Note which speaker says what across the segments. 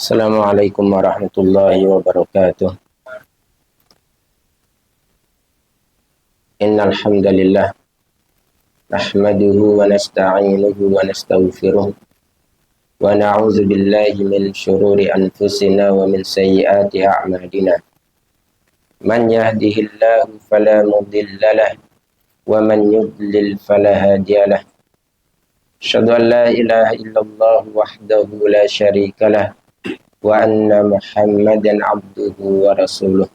Speaker 1: Assalamualaikum warahmatullahi wabarakatuh. Innal hamdalillah nahmaduhu wa nasta'inuhu wa nastaghfiruh wa na'udzu billahi min shururi anfusina wa min sayyiati a'malina. Man yahdihillahu fala mudilla lahu wa man yudlil fala hadiya lahu. Asyhadu an la ilaha illallah wahdahu la syarika lahu wa anna Muhammadan abduhu wa rasuluh.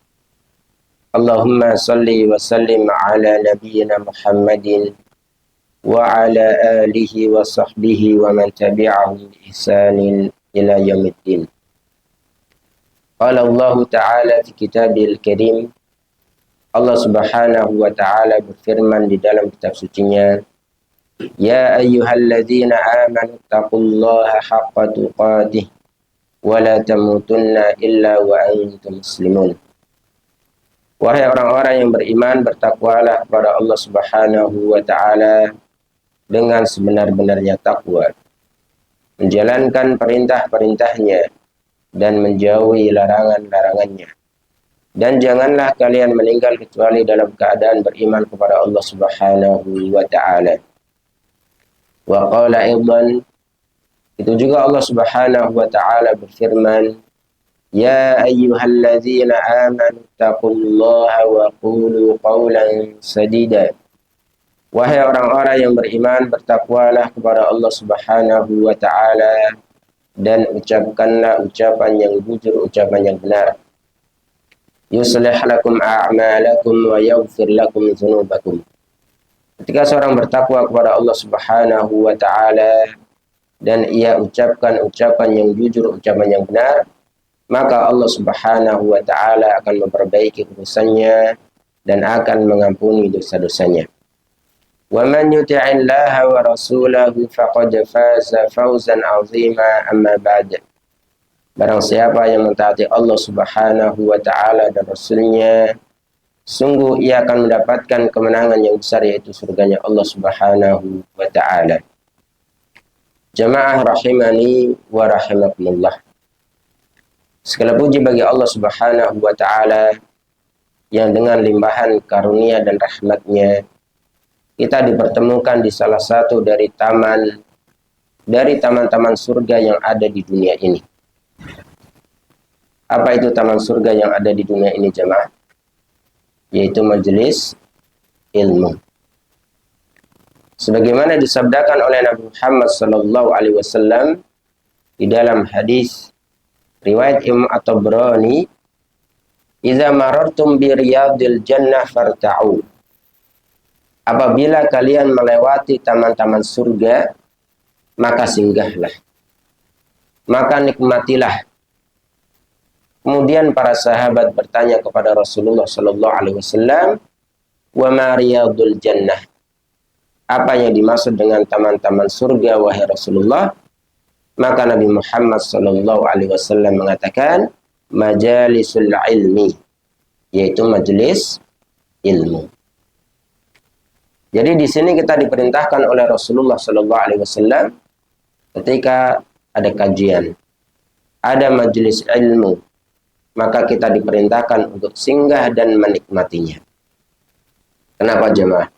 Speaker 1: Allahumma salli wa sallim ala nabiyyina Muhammadin wa ala alihi wa sahbihi wa man tabi'ahum bi ihsanin ila yaumiddin. Qala Allah Ta'ala fi kitabil karim. Allah Subhanahu wa Ta'ala berfirman di dalam kitab sucinya, Ya ayyuhalladzina amanu taqullaha haqqa tuqatih wa la tamutunna illa wa antum muslimun. Wahai orang-orang yang beriman, bertakwalah kepada Allah Subhanahu wa Ta'ala dengan sebenar-benarnya takwa, menjalankan perintah-perintahnya dan menjauhi larangan-larangannya. Dan janganlah kalian meninggal kecuali dalam keadaan beriman kepada Allah Subhanahu wa Ta'ala. Wa qala aidan, itu juga Allah Subhanahu wa Ta'ala berfirman, Ya ayyuhalladzina amanu taqullaha wa qulu qawlan sadida. Wahai orang-orang yang beriman, bertakwalah kepada Allah Subhanahu wa Ta'ala dan ucapkanlah ucapan yang jujur, ucapan yang benar. Yuslih lakum a'malakum wa yaghfir lakum dzunubakum. Ketika seorang bertakwa kepada Allah Subhanahu wa Ta'ala dan ia ucapkan ucapan yang jujur, ucapan yang benar, maka Allah Subhanahu wa Ta'ala akan memperbaiki urusannya dan akan mengampuni dosa-dosanya. Wa man yuti'illaha wa rasulahu faqad faza fawzan 'azima, amma ba'd. Barang siapa yang mentaati Allah Subhanahu wa Ta'ala dan Rasulnya, sungguh ia akan mendapatkan kemenangan yang besar, yaitu surganya Allah Subhanahu wa Ta'ala. Jamaah rahimani wa rahimakumullah. Segala puji bagi Allah Subhanahu wa Ta'ala yang dengan limpahan karunia dan rahmatnya kita dipertemukan di salah satu dari taman-taman surga yang ada di dunia ini. Apa itu taman surga yang ada di dunia ini, jemaah? Yaitu majelis ilmu. Sebagaimana disabdakan oleh Nabi Muhammad sallallahu alaihi wasallam di dalam hadis riwayat Imam At-Tabrani, "Idza marartum bi riyadil jannah farta'u." Apabila kalian melewati taman-taman surga, maka singgahlah, maka nikmatilah. Kemudian para sahabat bertanya kepada Rasulullah sallallahu alaihi wasallam, "Wa ma riyadul jannah?" Apa yang dimaksud dengan taman-taman surga, wahai Rasulullah? Maka Nabi Muhammad sallallahu alaihi wasallam mengatakan, majalisul ilmi, yaitu majelis ilmu. Jadi di sini kita diperintahkan oleh Rasulullah sallallahu alaihi wasallam ketika ada kajian, ada majelis ilmu, maka kita diperintahkan untuk singgah dan menikmatinya. Kenapa, jemaah?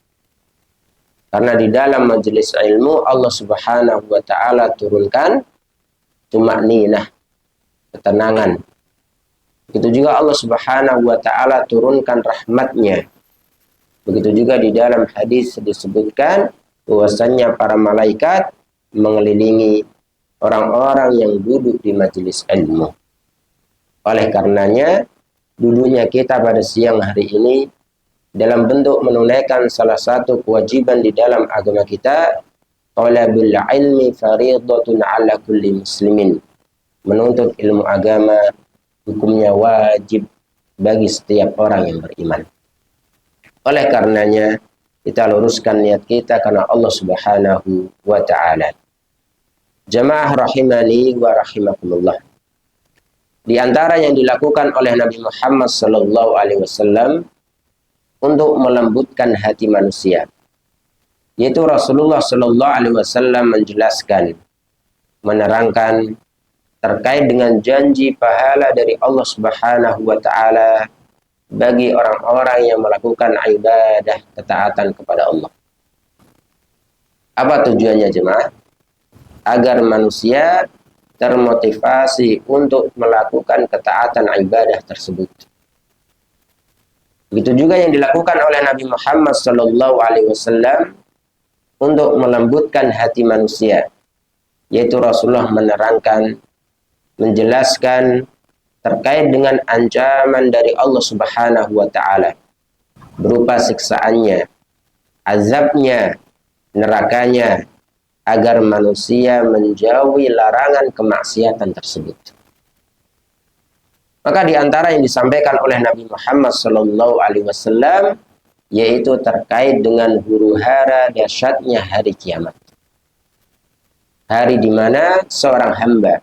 Speaker 1: Karena di dalam majelis ilmu Allah Subhanahu wa Ta'ala turunkan tuma'ninah, ketenangan. Begitu juga Allah Subhanahu wa Ta'ala turunkan rahmatnya. Begitu juga di dalam hadis disebutkan bahwasannya para malaikat mengelilingi orang-orang yang duduk di majelis ilmu. Oleh karenanya, duduknya kita pada siang hari ini dalam bentuk menunaikan salah satu kewajiban di dalam agama kita, talabul ilmi fariidatun ala kulli muslimin. Menuntut ilmu agama hukumnya wajib bagi setiap orang yang beriman. Oleh karenanya, kita luruskan niat kita karena Allah Subhanahu wa Ta'ala. Jamaah rahimani wa rahimakumullah. Di antara yang dilakukan oleh Nabi Muhammad sallallahu alaihi wasallam untuk melembutkan hati manusia, yaitu Rasulullah sallallahu alaihi wasallam menjelaskan, menerangkan terkait dengan janji pahala dari Allah Subhanahu wa taala bagi orang-orang yang melakukan ibadah ketaatan kepada Allah. Apa tujuannya jemaah? Agar manusia termotivasi untuk melakukan ketaatan ibadah tersebut. Begitu juga yang dilakukan oleh Nabi Muhammad SAW untuk melembutkan hati manusia, yaitu Rasulullah menerangkan, menjelaskan terkait dengan ancaman dari Allah Subhanahu wa taala berupa siksaannya, azabnya, nerakanya, agar manusia menjauhi larangan kemaksiatan tersebut. Maka di antara yang disampaikan oleh Nabi Muhammad SAW yaitu terkait dengan huru-hara dahsyatnya hari kiamat. Hari di mana seorang hamba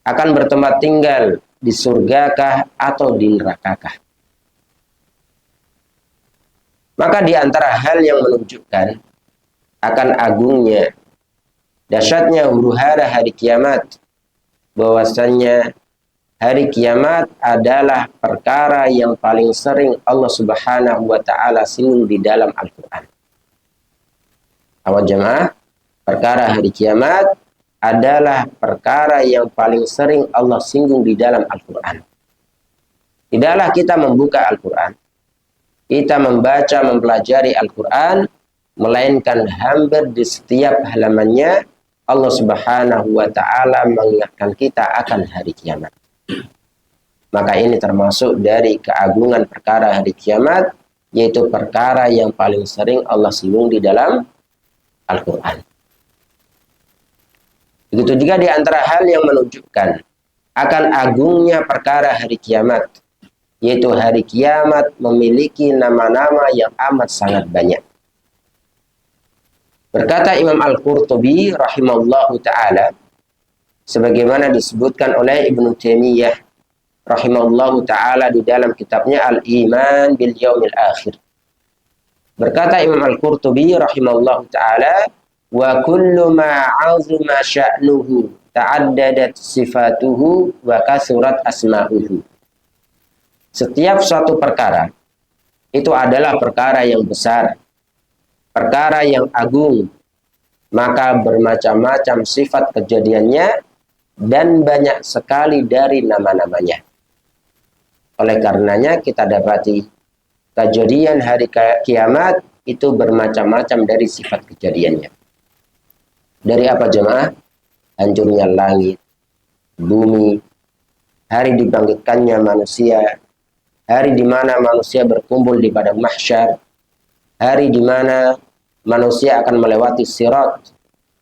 Speaker 1: akan bertempat tinggal di surgakah atau di nerakakah. Maka di antara hal yang menunjukkan akan agungnya, dahsyatnya huru-hara hari kiamat, bahwasannya hari kiamat adalah perkara yang paling sering Allah Subhanahu wa taala singgung di dalam Al-Qur'an. Awal jemaah, perkara hari kiamat adalah perkara yang paling sering Allah singgung di dalam Al-Qur'an. Tidaklah kita membuka Al-Qur'an, kita membaca, mempelajari Al-Qur'an, melainkan hampir di setiap halamannya Allah Subhanahu wa taala mengingatkan kita akan hari kiamat. Maka ini termasuk dari keagungan perkara hari kiamat, yaitu perkara yang paling sering Allah singgung di dalam Al-Qur'an. Begitu juga di antara hal yang menunjukkan akan agungnya perkara hari kiamat, yaitu hari kiamat memiliki nama-nama yang amat sangat banyak. Berkata Imam Al-Qurtubi rahimahullahu ta'ala, sebagaimana disebutkan oleh Ibnu Taimiyah rahimahullahu ta'ala di dalam kitabnya Al-Iman bil Yaumil Akhir. Berkata Imam Al-Qurtubi rahimahullahu ta'ala, wa kullu ma 'azuma sya'nuhu ta'addadat sifatuhu wa kasurat asma'uhu. Setiap suatu perkara itu adalah perkara yang besar, perkara yang agung, maka bermacam-macam sifat kejadiannya dan banyak sekali dari nama-namanya. Oleh karenanya kita dapati kejadian hari kiamat itu bermacam-macam dari sifat kejadiannya. Dari apa jemaah? Hancurnya langit, bumi, hari dibangkitkannya manusia, hari di mana manusia berkumpul di padang mahsyar, hari di mana manusia akan melewati sirat,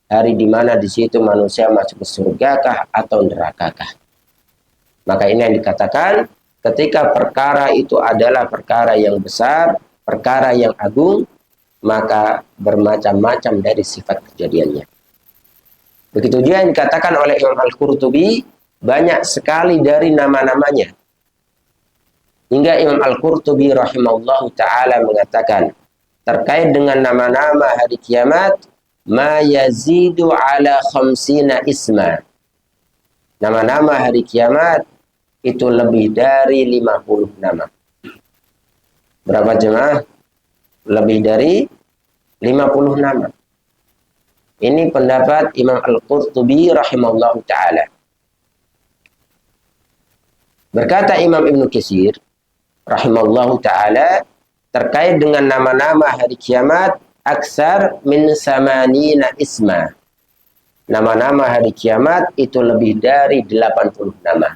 Speaker 1: hari di mana di situ manusia masuk ke surgakah atau nerakakah. Maka ini yang dikatakan ketika perkara itu adalah perkara yang besar, perkara yang agung, maka bermacam-macam dari sifat kejadiannya. Begitu juga yang dikatakan oleh Imam Al-Qurtubi, banyak sekali dari nama-namanya. Hingga Imam Al-Qurtubi rahimahullahu ta'ala mengatakan, terkait dengan nama-nama hari kiamat, ma yazidu ala khamsina isma. Nama-nama hari kiamat itu lebih dari 50 nama. Berapa jemaah? Lebih dari 50 nama. Ini pendapat Imam Al-Qurtubi rahimahullahu ta'ala. Berkata Imam Ibnu Katsir rahimahullahu ta'ala, terkait dengan nama-nama hari kiamat, aksar min samanina isma. Nama-nama hari kiamat itu lebih dari 80 nama.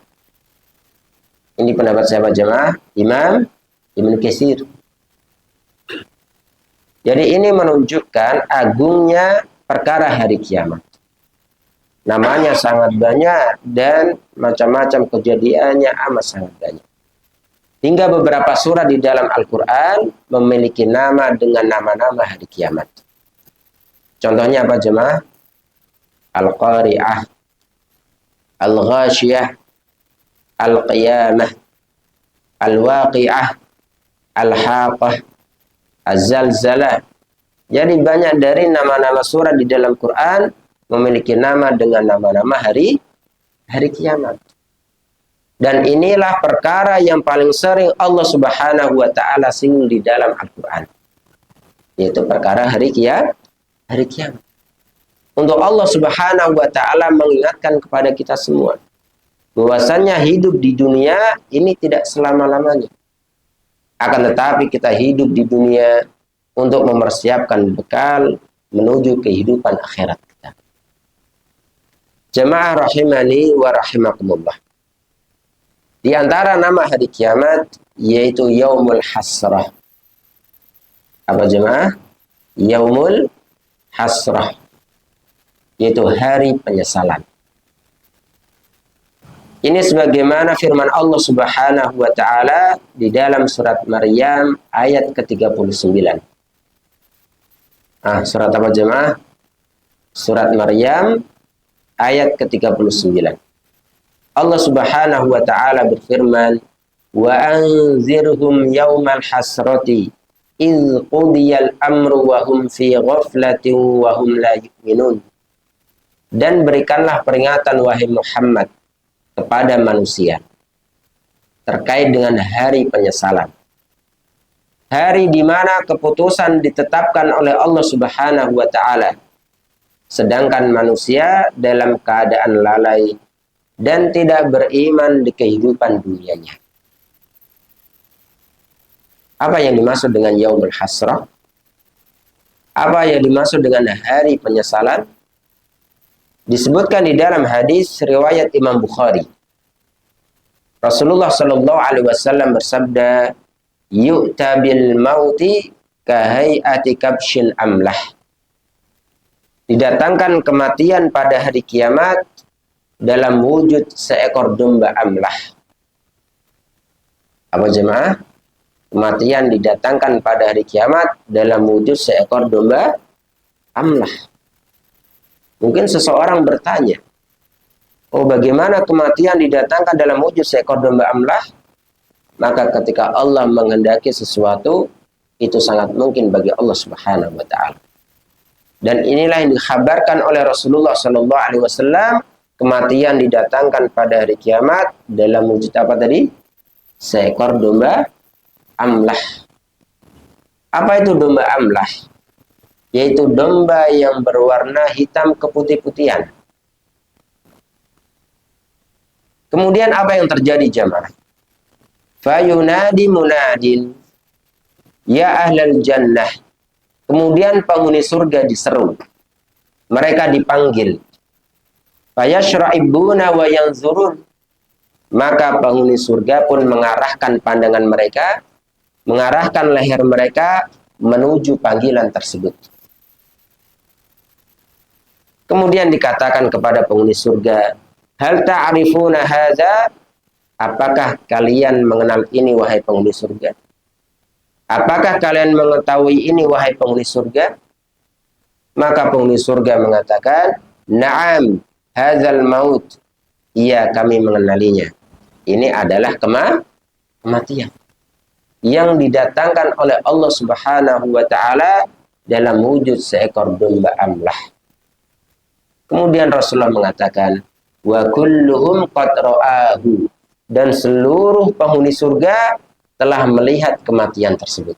Speaker 1: Ini pendapat siapa jemaah? Imam Ibnu Katsir. Jadi ini menunjukkan agungnya perkara hari kiamat. Namanya sangat banyak dan macam-macam kejadiannya amat sangat banyak. Hingga beberapa surat di dalam Al-Quran memiliki nama dengan nama-nama hari kiamat. Contohnya apa jemaah? Al-Qari'ah, Al-Ghashiyah, Al-Qiyamah, Al-Waqi'ah, Al-Haqah, Az-Zalzalah. Jadi banyak dari nama-nama surat di dalam Quran memiliki nama dengan nama-nama hari hari kiamat. Dan inilah perkara yang paling sering Allah Subhanahu wa taala singgung di dalam Al-Qur'an. Yaitu perkara hari kiamat. Untuk Allah Subhanahu wa taala mengingatkan kepada kita semua bahwasannya hidup di dunia ini tidak selama-lamanya. Akan tetapi kita hidup di dunia untuk mempersiapkan bekal menuju kehidupan akhirat kita. Jemaah rahimani wa rahimakumullah. Di antara nama hari kiamat yaitu Yaumul Hasrah. Apa jemaah? Yaumul Hasrah. Yaitu hari penyesalan. Ini sebagaimana firman Allah Subhanahu wa taala di dalam surat Maryam ayat ke-39. Surat apa jemaah? Surat Maryam ayat ke-39. Allah Subhanahu wa taala berfirman, "Wa anzirhum yaumal hasrati idz qudiyal amru wa hum fi ghaflatin wa hum la yu'minun." Dan berikanlah peringatan wahai Muhammad kepada manusia terkait dengan hari penyesalan. Hari di mana keputusan ditetapkan oleh Allah Subhanahu wa taala, sedangkan manusia dalam keadaan lalai dan tidak beriman di kehidupan dunianya. Apa yang dimaksud dengan Yaumul Hasrah? Apa yang dimaksud dengan hari penyesalan? Disebutkan di dalam hadis riwayat Imam Bukhari. Rasulullah Shallallahu Alaihi Wasallam bersabda, "Yu'ta bil mauti kahayati kabshin amlah." Didatangkan kematian pada hari kiamat dalam wujud seekor domba amlah. Apa jemaah? Kematian didatangkan pada hari kiamat dalam wujud seekor domba amlah. Mungkin seseorang bertanya, oh bagaimana kematian didatangkan dalam wujud seekor domba amlah? Maka ketika Allah menghendaki sesuatu, itu sangat mungkin bagi Allah Subhanahu wa taala. Dan inilah yang dikhabarkan oleh Rasulullah Shallallahu Alaihi Wasallam, kematian didatangkan pada hari kiamat dalam wujud apa tadi? Seekor domba amlah. Apa itu domba amlah? Yaitu domba yang berwarna hitam keputih-putihan. Kemudian apa yang terjadi jamaah? Fayunadi munadin, ya ahlal jannah. Kemudian penghuni surga diseru. Mereka dipanggil. Fayashra'ibuna wa yanzurun. Maka penghuni surga pun mengarahkan pandangan mereka, mengarahkan leher mereka menuju panggilan tersebut. Kemudian dikatakan kepada penghuni surga, hal ta'rifuna hadza? Apakah kalian mengenal ini wahai penghuni surga? Apakah kalian mengetahui ini wahai penghuni surga? Maka penghuni surga mengatakan, na'am, hadzal maut. Iya, kami mengenalinya. Ini adalah kematian yang didatangkan oleh Allah Subhanahu wa taala dalam wujud seekor domba amlah. Kemudian Rasulullah mengatakan, wa kulluhum qad ra'ahu, dan seluruh penghuni surga telah melihat kematian tersebut.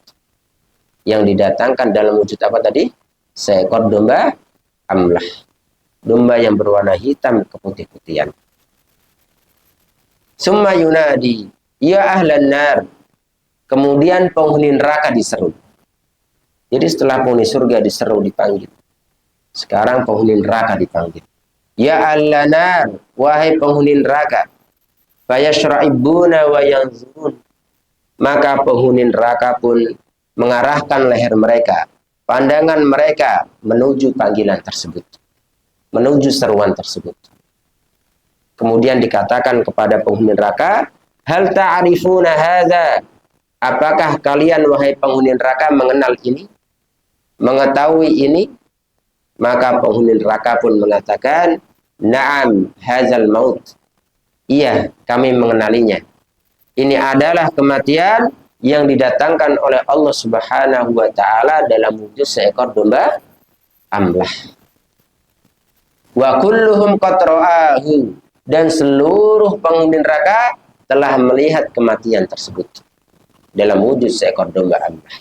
Speaker 1: Yang didatangkan dalam wujud apa tadi? Seekor domba amlah. Domba yang berwarna hitam keputih-putihan. Summa yunadi, ya ahlan nar. Kemudian penghuni neraka diseru. Jadi setelah penghuni surga diseru, dipanggil. Sekarang penghuni neraka dipanggil. Ya ahlan nar, wahai penghuni neraka. Fayashra'ibuna wa yanzurun. Maka penghuni neraka pun mengarahkan leher mereka, pandangan mereka menuju panggilan tersebut, menuju seruan tersebut. Kemudian dikatakan kepada penghuni neraka, hal ta'rifuna hadza? Apakah kalian wahai penghuni neraka mengenal ini? Mengetahui ini? Maka penghuni neraka pun mengatakan, na'am, hadzal maut. Iya, kami mengenalinya. Ini adalah kematian yang didatangkan oleh Allah Subhanahu wa taala dalam wujud seekor domba amlah. Wa kulluhum qad ra'ahu, dan seluruh penghuni neraka telah melihat kematian tersebut dalam wujud seekor domba amblah.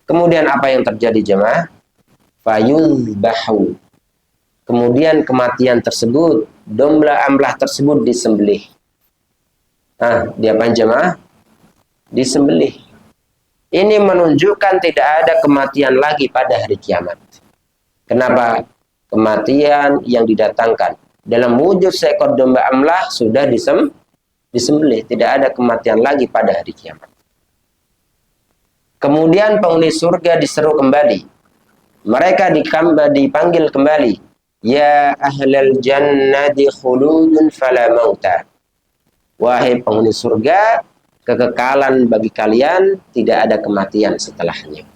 Speaker 1: Kemudian apa yang terjadi jemaah? Fayuzbahu. Kemudian kematian tersebut, domba amblah tersebut disembelih. Diapain jemaah? Disembelih. Ini menunjukkan tidak ada kematian lagi pada hari kiamat. Kenapa? Kematian yang didatangkan dalam wujud seekor domba amblah sudah disembelih. Tidak ada kematian lagi pada hari kiamat. Kemudian penghuni surga diseru kembali. Mereka dipanggil kembali. Ya ahlal jannati khuludun fala mauta. Wahai penghuni surga, kekekalan bagi kalian, tidak ada kematian setelahnya.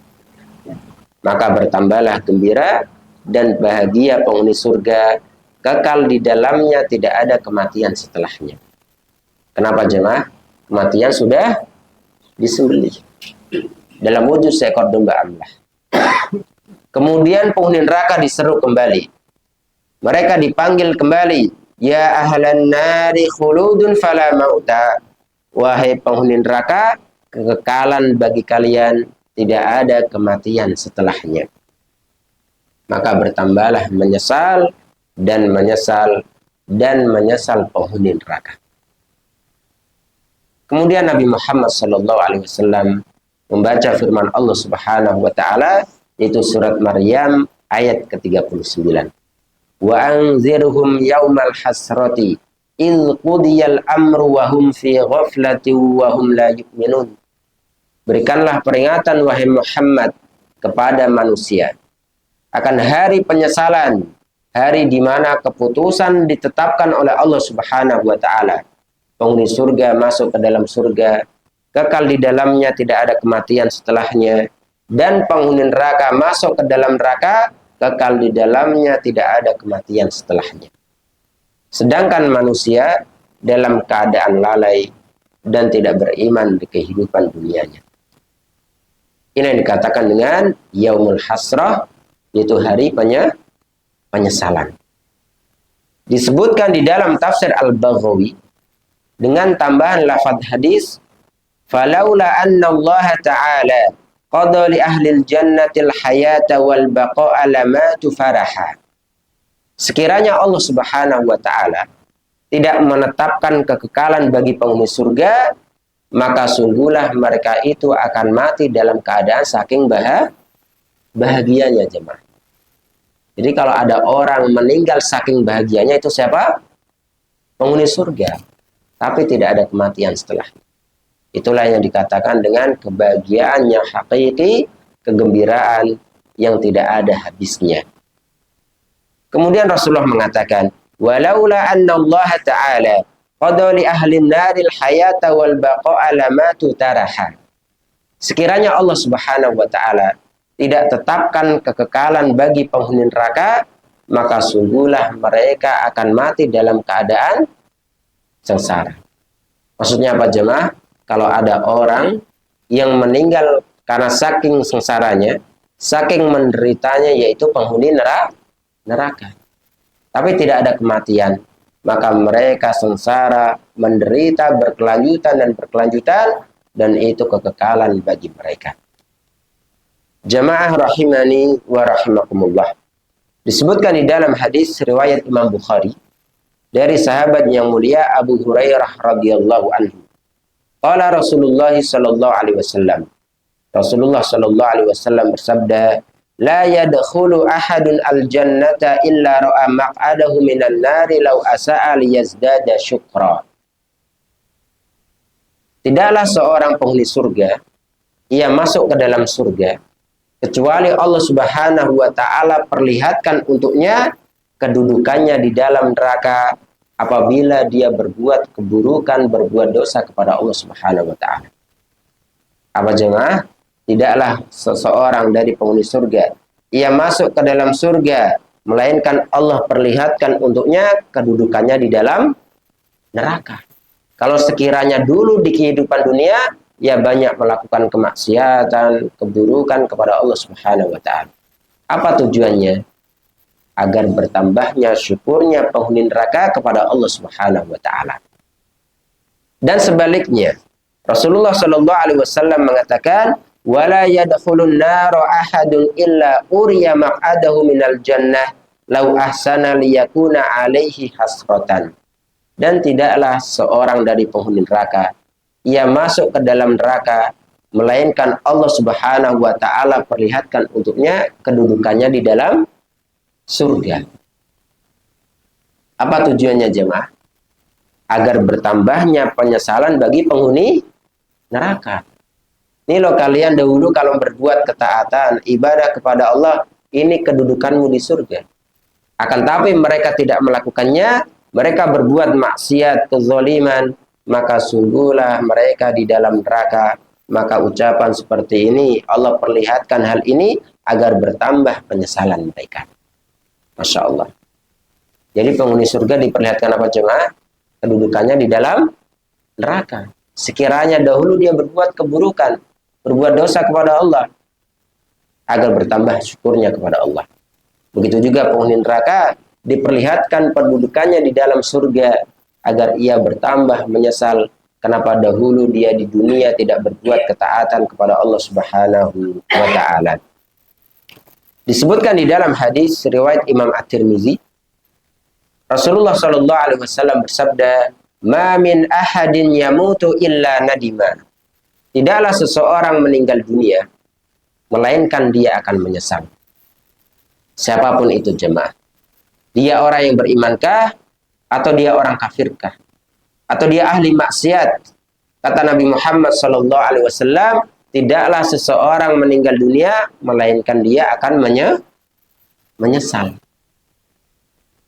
Speaker 1: Maka bertambahlah gembira dan bahagia penghuni surga, kekal di dalamnya, tidak ada kematian setelahnya. Kenapa jemaah? Kematian sudah disembelih dalam wujud seekor domba amblah. Kemudian penghuni neraka diseru kembali. Mereka dipanggil kembali. Ya ahlan nari khuludun fala mauta. Wahai penghuni neraka, kekekalan bagi kalian, tidak ada kematian setelahnya. Maka bertambahlah menyesal dan menyesal dan menyesal penghuni neraka. Kemudian Nabi Muhammad SAW membaca firman Allah Subhanahu wa taala, yaitu surat Maryam ayat ke-39. Wa anzirhum yaumal hasrati il qudiyal amru wa hum fi ghaflati wa hum la yu'minun. Berikanlah peringatan wahai Muhammad kepada manusia akan hari penyesalan, hari di mana keputusan ditetapkan oleh Allah Subhanahu wa taala. Penghuni surga masuk ke dalam surga, kekal di dalamnya, tidak ada kematian setelahnya, dan penghuni neraka masuk ke dalam neraka, kekal di dalamnya, tidak ada kematian setelahnya. Sedangkan manusia dalam keadaan lalai dan tidak beriman di kehidupan dunianya. Ini yang dikatakan dengan yaumul hasrah, yaitu hari penyesalan. Disebutkan di dalam tafsir Al-Baghawi dengan tambahan lafaz hadis, falaula anna Allah ta'ala qada li ahli al-jannatil hayata wal baqa'a lamatu faraha. Sekiranya Allah Subhanahu wa taala tidak menetapkan kekekalan bagi penghuni surga, maka sungguhlah mereka itu akan mati dalam keadaan saking bahagianya jemaah. Jadi kalau ada orang meninggal saking bahagianya, itu siapa? Penghuni surga. Tapi tidak ada kematian setelahnya. Itulah yang dikatakan dengan kebahagiaan yang hakiki, kegembiraan yang tidak ada habisnya. Kemudian Rasulullah mengatakan, walaula anna Allah ta'ala qada li ahli naril hayata wal baqa'a lamatu taraha. Sekiranya Allah Subhanahu wa taala tidak tetapkan kekekalan bagi penghuni neraka, maka sungguhlah mereka akan mati dalam keadaan sengsara. Maksudnya apa jemaah? Kalau ada orang yang meninggal karena saking sengsaranya, saking menderitanya, yaitu penghuni neraka, tapi tidak ada kematian, maka mereka sengsara, menderita, berkelanjutan, dan itu kekekalan bagi mereka. Jamaah rahimani wa rahimakumullah. Disebutkan di dalam hadis riwayat Imam Bukhari dari sahabat yang mulia Abu Hurairah radhiyallahu anhu. Qala Rasulullah sallallahu alaihi wasallam. Rasulullah sallallahu alaihi wasallam bersabda, la yadkhulu ahadun al-jannata illa ra'a maq'adahu minan nari law asa'a liyazdada syukra. Tidaklah seorang penghuni surga ia masuk ke dalam surga kecuali Allah Subhanahu wa taala perlihatkan untuknya kedudukannya di dalam neraka apabila dia berbuat keburukan, berbuat dosa kepada Allah Subhanahu wa taala. Apa jemaah? Tidaklah seseorang dari penghuni surga ia masuk ke dalam surga melainkan Allah perlihatkan untuknya kedudukannya di dalam neraka. Kalau sekiranya dulu di kehidupan dunia ia banyak melakukan kemaksiatan, keburukan kepada Allah Subhanahu wa taala. Apa tujuannya? agar bertambahnya syukurnya penghuni neraka kepada Allah Subhanahu wa taala. Dan sebaliknya, Rasulullah Shallallahu alaihi wasallam mengatakan, "Wala yadkhulun nara ahadun illa uriya maq'adahu minal jannah law ahsana liyakuna alaihi hasratan." Dan tidaklah seorang dari penghuni neraka ia masuk ke dalam neraka melainkan Allah Subhanahu wa taala perlihatkan untuknya kedudukannya di dalam surga. Apa tujuannya jemaah? Agar bertambahnya penyesalan bagi penghuni neraka. Ini loh kalian dahulu kalau berbuat ketaatan, ibadah kepada Allah, ini kedudukanmu di surga. Akan tapi mereka tidak melakukannya, mereka berbuat maksiat, kezaliman, maka sungguhlah mereka di dalam neraka. Maka ucapan seperti ini, Allah perlihatkan hal ini agar bertambah penyesalan mereka. Masya Allah. Jadi penghuni surga diperlihatkan apa jemaah? Kedudukannya di dalam neraka. Sekiranya dahulu dia berbuat keburukan, berbuat dosa kepada Allah, agar bertambah syukurnya kepada Allah. Begitu juga penghuni neraka diperlihatkan kedudukannya di dalam surga, agar ia bertambah menyesal kenapa dahulu dia di dunia tidak berbuat ketaatan kepada Allah Subhanahu wa taala. Disebutkan di dalam hadis riwayat Imam At-Tirmizi, Rasulullah Shallallahu alaihi wasallam bersabda, "Ma min ahadin yamutu illa nadima." Tidaklah seseorang meninggal dunia melainkan dia akan menyesal. Siapapun itu jemaah. Dia orang yang berimankah atau dia orang kafirkah? Atau dia ahli maksiat? Kata Nabi Muhammad Shallallahu alaihi wasallam, tidaklah seseorang meninggal dunia melainkan dia akan menyesal.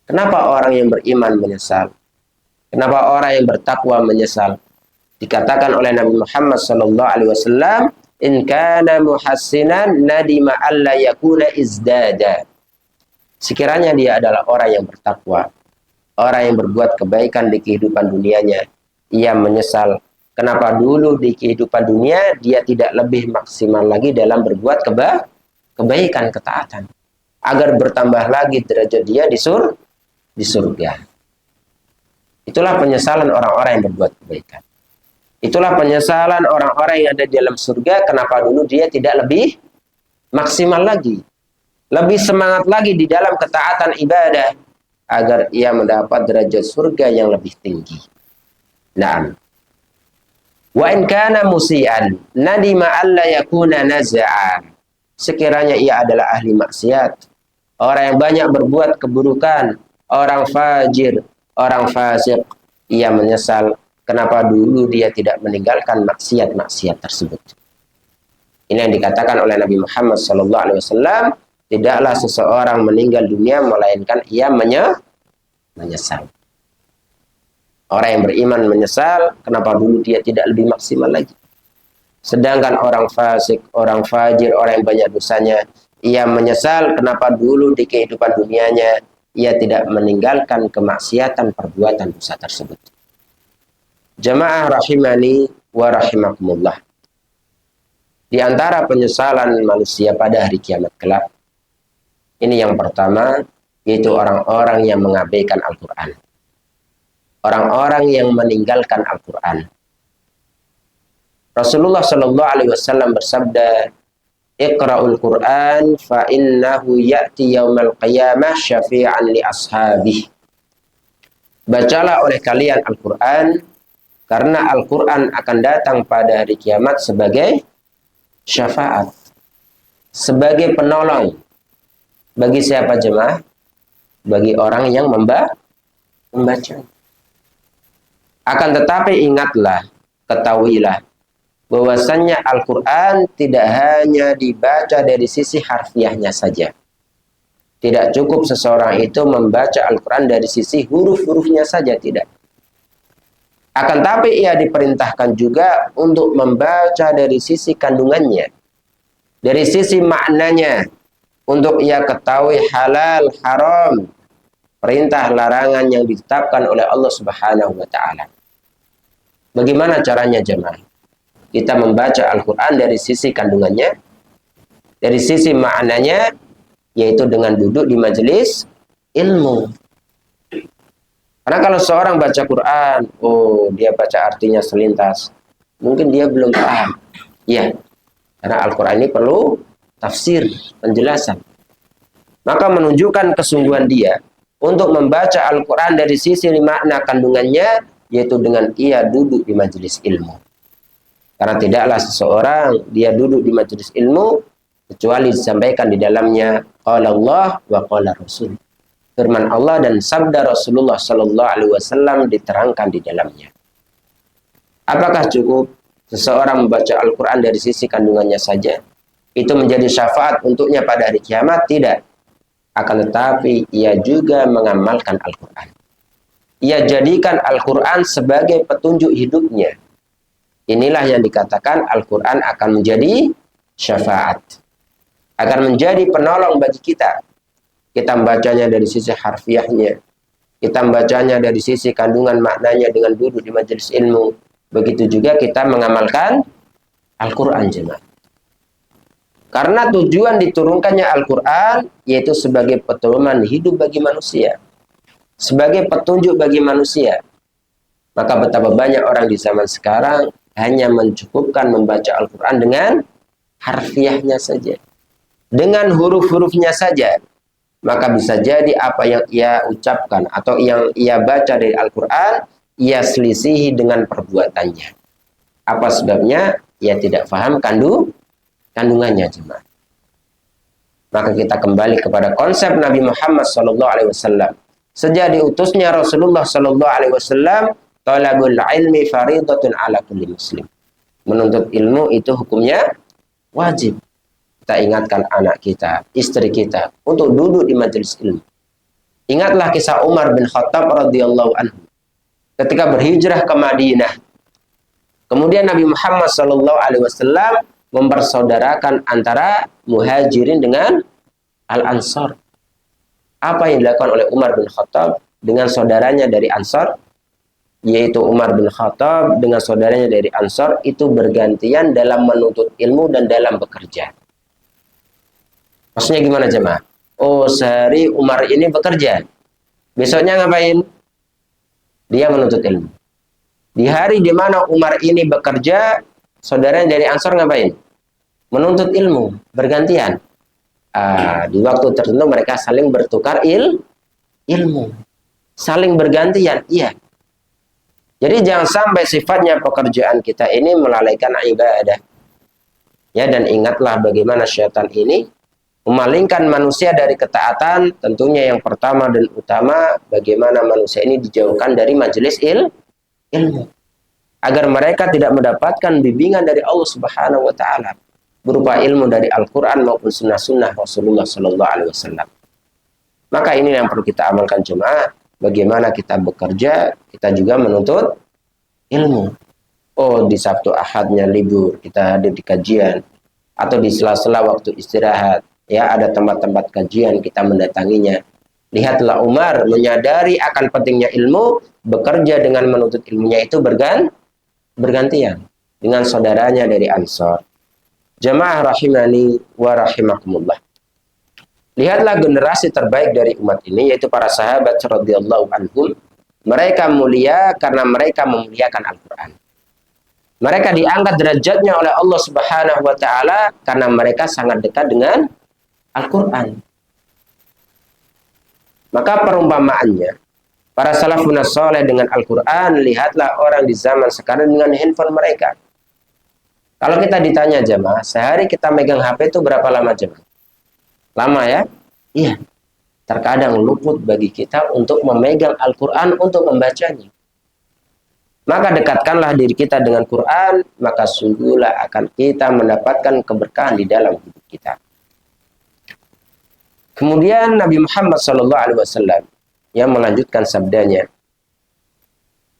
Speaker 1: Kenapa orang yang beriman menyesal? Kenapa orang yang bertakwa menyesal? Dikatakan oleh Nabi Muhammad sallallahu alaihi wasallam, "In kana muhassinan nadima alla yakuna izdada." Sekiranya dia adalah orang yang bertakwa, orang yang berbuat kebaikan di kehidupan dunianya, ia menyesal kenapa dulu di kehidupan dunia dia tidak lebih maksimal lagi dalam berbuat kebaikan, ketaatan, agar bertambah lagi derajat dia di surga. Itulah penyesalan orang-orang yang berbuat kebaikan. Itulah penyesalan orang-orang yang ada di dalam surga, kenapa dulu dia tidak lebih maksimal lagi, lebih semangat lagi di dalam ketaatan ibadah, agar ia mendapat derajat surga yang lebih tinggi. Naam. Wa in kana musian nadima alla yakuna naz'a. Sekiranya ia adalah ahli maksiat, orang yang banyak berbuat keburukan, orang fajir, orang fasik, ia menyesal kenapa dulu dia tidak meninggalkan maksiat-maksiat tersebut. Ini yang dikatakan oleh Nabi Muhammad SAW, tidaklah seseorang meninggal dunia melainkan ia menyesal. Orang yang beriman menyesal kenapa dulu dia tidak lebih maksimal lagi. Sedangkan orang fasik, orang fajir, orang yang banyak dosanya, ia menyesal kenapa dulu di kehidupan dunianya ia tidak meninggalkan kemaksiatan perbuatan dosa tersebut. Jamaah rahimani wa rahimakumullah. Di antara penyesalan manusia pada hari kiamat kelak, ini yang pertama, yaitu orang-orang yang mengabaikan Al-Quran. Orang-orang yang meninggalkan Al-Quran. Rasulullah Shallallahu alaihi wasallam bersabda, "Iqra'ul Qur'an fa innahu ya'ti yaumal qiyamah syafi'an li ashabihi." Bacalah oleh kalian Al-Qur'an, karena Al-Qur'an akan datang pada hari kiamat sebagai syafaat, sebagai penolong. Bagi siapa jemaah? Bagi orang yang membaca. Akan tetapi ingatlah, ketahuilah bahwasannya Al-Quran tidak hanya dibaca dari sisi harfiahnya saja. Tidak cukup seseorang itu membaca Al-Quran dari sisi huruf-hurufnya saja, tidak. Akan tapi ia diperintahkan juga untuk membaca dari sisi kandungannya, dari sisi maknanya, untuk ia ketahui halal, haram, perintah, larangan yang ditetapkan oleh Allah Subhanahu wa Ta'ala. Bagaimana caranya jemaah? Kita membaca Al-Quran dari sisi kandungannya, dari sisi maknanya, yaitu dengan duduk di majelis ilmu. Karena kalau seorang baca Quran, oh dia baca artinya selintas, mungkin dia belum paham. Iya, karena Al-Quran ini perlu tafsir, penjelasan. Maka menunjukkan kesungguhan dia untuk membaca Al-Quran dari sisi makna kandungannya, yaitu dengan ia duduk di majelis ilmu. Karena tidaklah seseorang dia duduk di majelis ilmu kecuali disampaikan di dalamnya qala Allah wa qala Rasul. Firman Allah dan sabda Rasulullah Sallallahu Alaihi Wasallam diterangkan di dalamnya. Apakah cukup seseorang membaca Al-Quran dari sisi kandungannya saja? Itu menjadi syafaat untuknya pada hari kiamat? Tidak. Akan tetapi ia juga mengamalkan Al-Quran. Ia jadikan Al-Quran sebagai petunjuk hidupnya. Inilah yang dikatakan Al-Quran akan menjadi syafaat. Akan menjadi penolong bagi kita. Kita membacanya dari sisi harfiahnya. Kita membacanya dari sisi kandungan maknanya dengan duduk di majelis ilmu. Begitu juga kita mengamalkan Al-Quran jemaah. Karena tujuan diturunkannya Al-Quran yaitu sebagai pedoman hidup bagi manusia. Sebagai petunjuk bagi manusia. Maka betapa banyak orang di zaman sekarang hanya mencukupkan membaca Al-Quran dengan harfiahnya saja. Dengan huruf-hurufnya saja. Maka bisa jadi apa yang ia ucapkan atau yang ia baca dari Al-Quran, ia selisihi dengan perbuatannya. Apa sebabnya? Ia tidak paham kandungannya jemaah. Maka kita kembali kepada konsep Nabi Muhammad SAW. Sejak diutusnya Rasulullah SAW, talabul ilmi faridatun ala kulli muslim. Menuntut ilmu itu hukumnya wajib. Kita ingatkan anak kita, istri kita untuk duduk di majelis ilmu. Ingatlah kisah Umar bin Khattab radhiyallahu anhu ketika berhijrah ke Madinah. Kemudian Nabi Muhammad SAW mempersaudarakan antara muhajirin dengan al-ansar. Apa yang dilakukan oleh Umar bin Khattab dengan saudaranya dari Ansar? Yaitu Umar bin Khattab dengan saudaranya dari Ansar itu bergantian dalam menuntut ilmu dan dalam bekerja. Maksudnya gimana jemaah? Oh, sehari Umar ini bekerja. Besoknya ngapain? Dia menuntut ilmu. Di hari di mana Umar ini bekerja, saudaranya dari Ansar ngapain? Menuntut ilmu, bergantian. Di waktu tertentu mereka saling bertukar ilmu. Saling bergantian, iya. Jadi jangan sampai sifatnya pekerjaan kita ini melalaikan ibadah. Ya, dan ingatlah bagaimana syaitan ini memalingkan manusia dari ketaatan. Tentunya yang pertama dan utama bagaimana manusia ini dijauhkan dari majelis ilmu agar mereka tidak mendapatkan bimbingan dari Allah Subhanahu wa taala berupa ilmu dari Al-Qur'an maupun sunnah-sunnah Rasulullah sallallahu alaihi wasallam. Maka ini yang perlu kita amalkan jemaah, bagaimana kita bekerja, kita juga menuntut ilmu. Oh, di Sabtu Ahadnya libur, kita hadir di kajian atau di sela-sela waktu istirahat. Ya, ada tempat-tempat kajian, kita mendatanginya. Lihatlah Umar menyadari akan pentingnya ilmu, bekerja dengan menuntut ilmunya itu bergantian dengan saudaranya dari Ansar. Jamaah rahimani wa rahimakumullah. Lihatlah generasi terbaik dari umat ini, yaitu para sahabat radhiyallahu anhum. Mereka mulia karena mereka memuliakan Al-Quran. Mereka diangkat derajatnya oleh Allah Subhanahu wa taala karena mereka sangat dekat dengan Al-Quran. Maka perumpamaannya, para salafun saleh dengan Al-Quran, lihatlah orang di zaman sekarang dengan handphone mereka. Kalau kita ditanya jemaah, sehari kita megang HP itu berapa lama jemaah? Lama ya? Iya. Terkadang luput bagi kita untuk memegang Al-Quran, untuk membacanya. Maka dekatkanlah diri kita dengan Quran, maka sungguhlah akan kita mendapatkan keberkahan di dalam hidup kita. Kemudian Nabi Muhammad SAW yang melanjutkan sabdanya,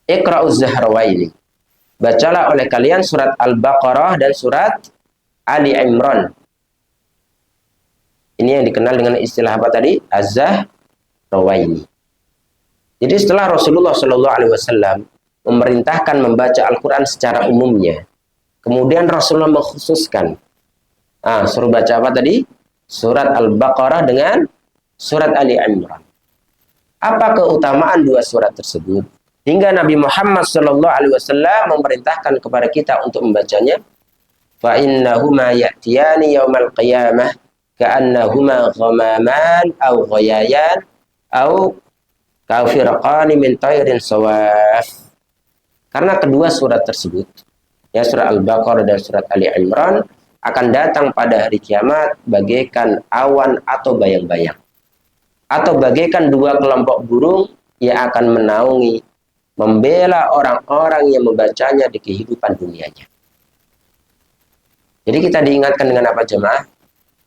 Speaker 1: Iqra'uz Zahrawaini. Bacalah oleh kalian surat Al-Baqarah dan surat Ali Imran. Ini yang dikenal dengan istilah apa tadi? Az-Zahrawaini. Jadi setelah Rasulullah SAW memerintahkan membaca Al-Quran secara umumnya, kemudian Rasulullah mengkhususkan, suruh baca apa tadi? Surat Al-Baqarah dengan surat Ali Imran. Apa keutamaan dua surat tersebut? Hingga Nabi Muhammad SAW memerintahkan kepada kita untuk membacanya. Fa innahuma ya'tiyani yaumal qiyamah ka'annahuma ghamaman aw ghayayan aw kafirqani min tayrin sawaf. Karena kedua surat tersebut, ya surat Al-Baqarah dan surat Ali Imran, akan datang pada hari kiamat bagaikan awan atau bayang-bayang, atau bagaikan dua kelompok burung yang akan menaungi, membela orang-orang yang membacanya di kehidupan dunianya. Jadi kita diingatkan dengan apa jemaah?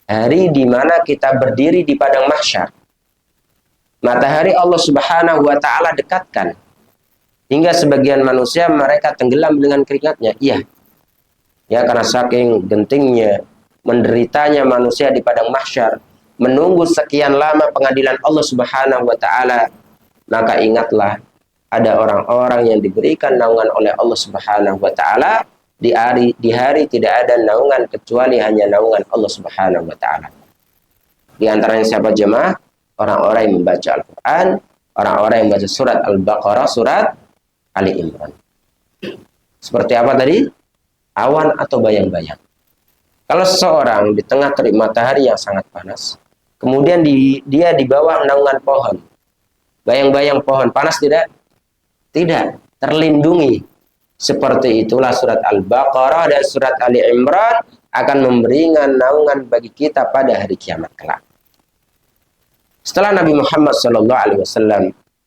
Speaker 1: Hari di mana kita berdiri di padang mahsyar. Matahari Allah Subhanahu wa taala dekatkan. Hingga sebagian manusia mereka tenggelam dengan keringatnya. Iya. Ya, karena saking gentingnya, menderitanya manusia di padang mahsyar, menunggu sekian lama pengadilan Allah Subhanahu wa taala, maka ingatlah ada orang-orang yang diberikan naungan oleh Allah Subhanahu wa taala. Di hari tidak ada naungan kecuali hanya naungan Allah Subhanahu wa taala. Di antaranya siapa jemaah? Orang-orang yang membaca Al-Qur'an, orang-orang yang membaca surat Al-Baqarah, surat Ali Imran. Seperti apa tadi? Awan atau bayang-bayang. Kalau seseorang di tengah terik matahari yang sangat panas, kemudian dia di bawah naungan pohon. Bayang-bayang pohon panas tidak? Tidak, terlindungi. Seperti itulah surat Al-Baqarah dan surat Ali Imran akan memberikan naungan bagi kita pada hari kiamat kelak. Setelah Nabi Muhammad SAW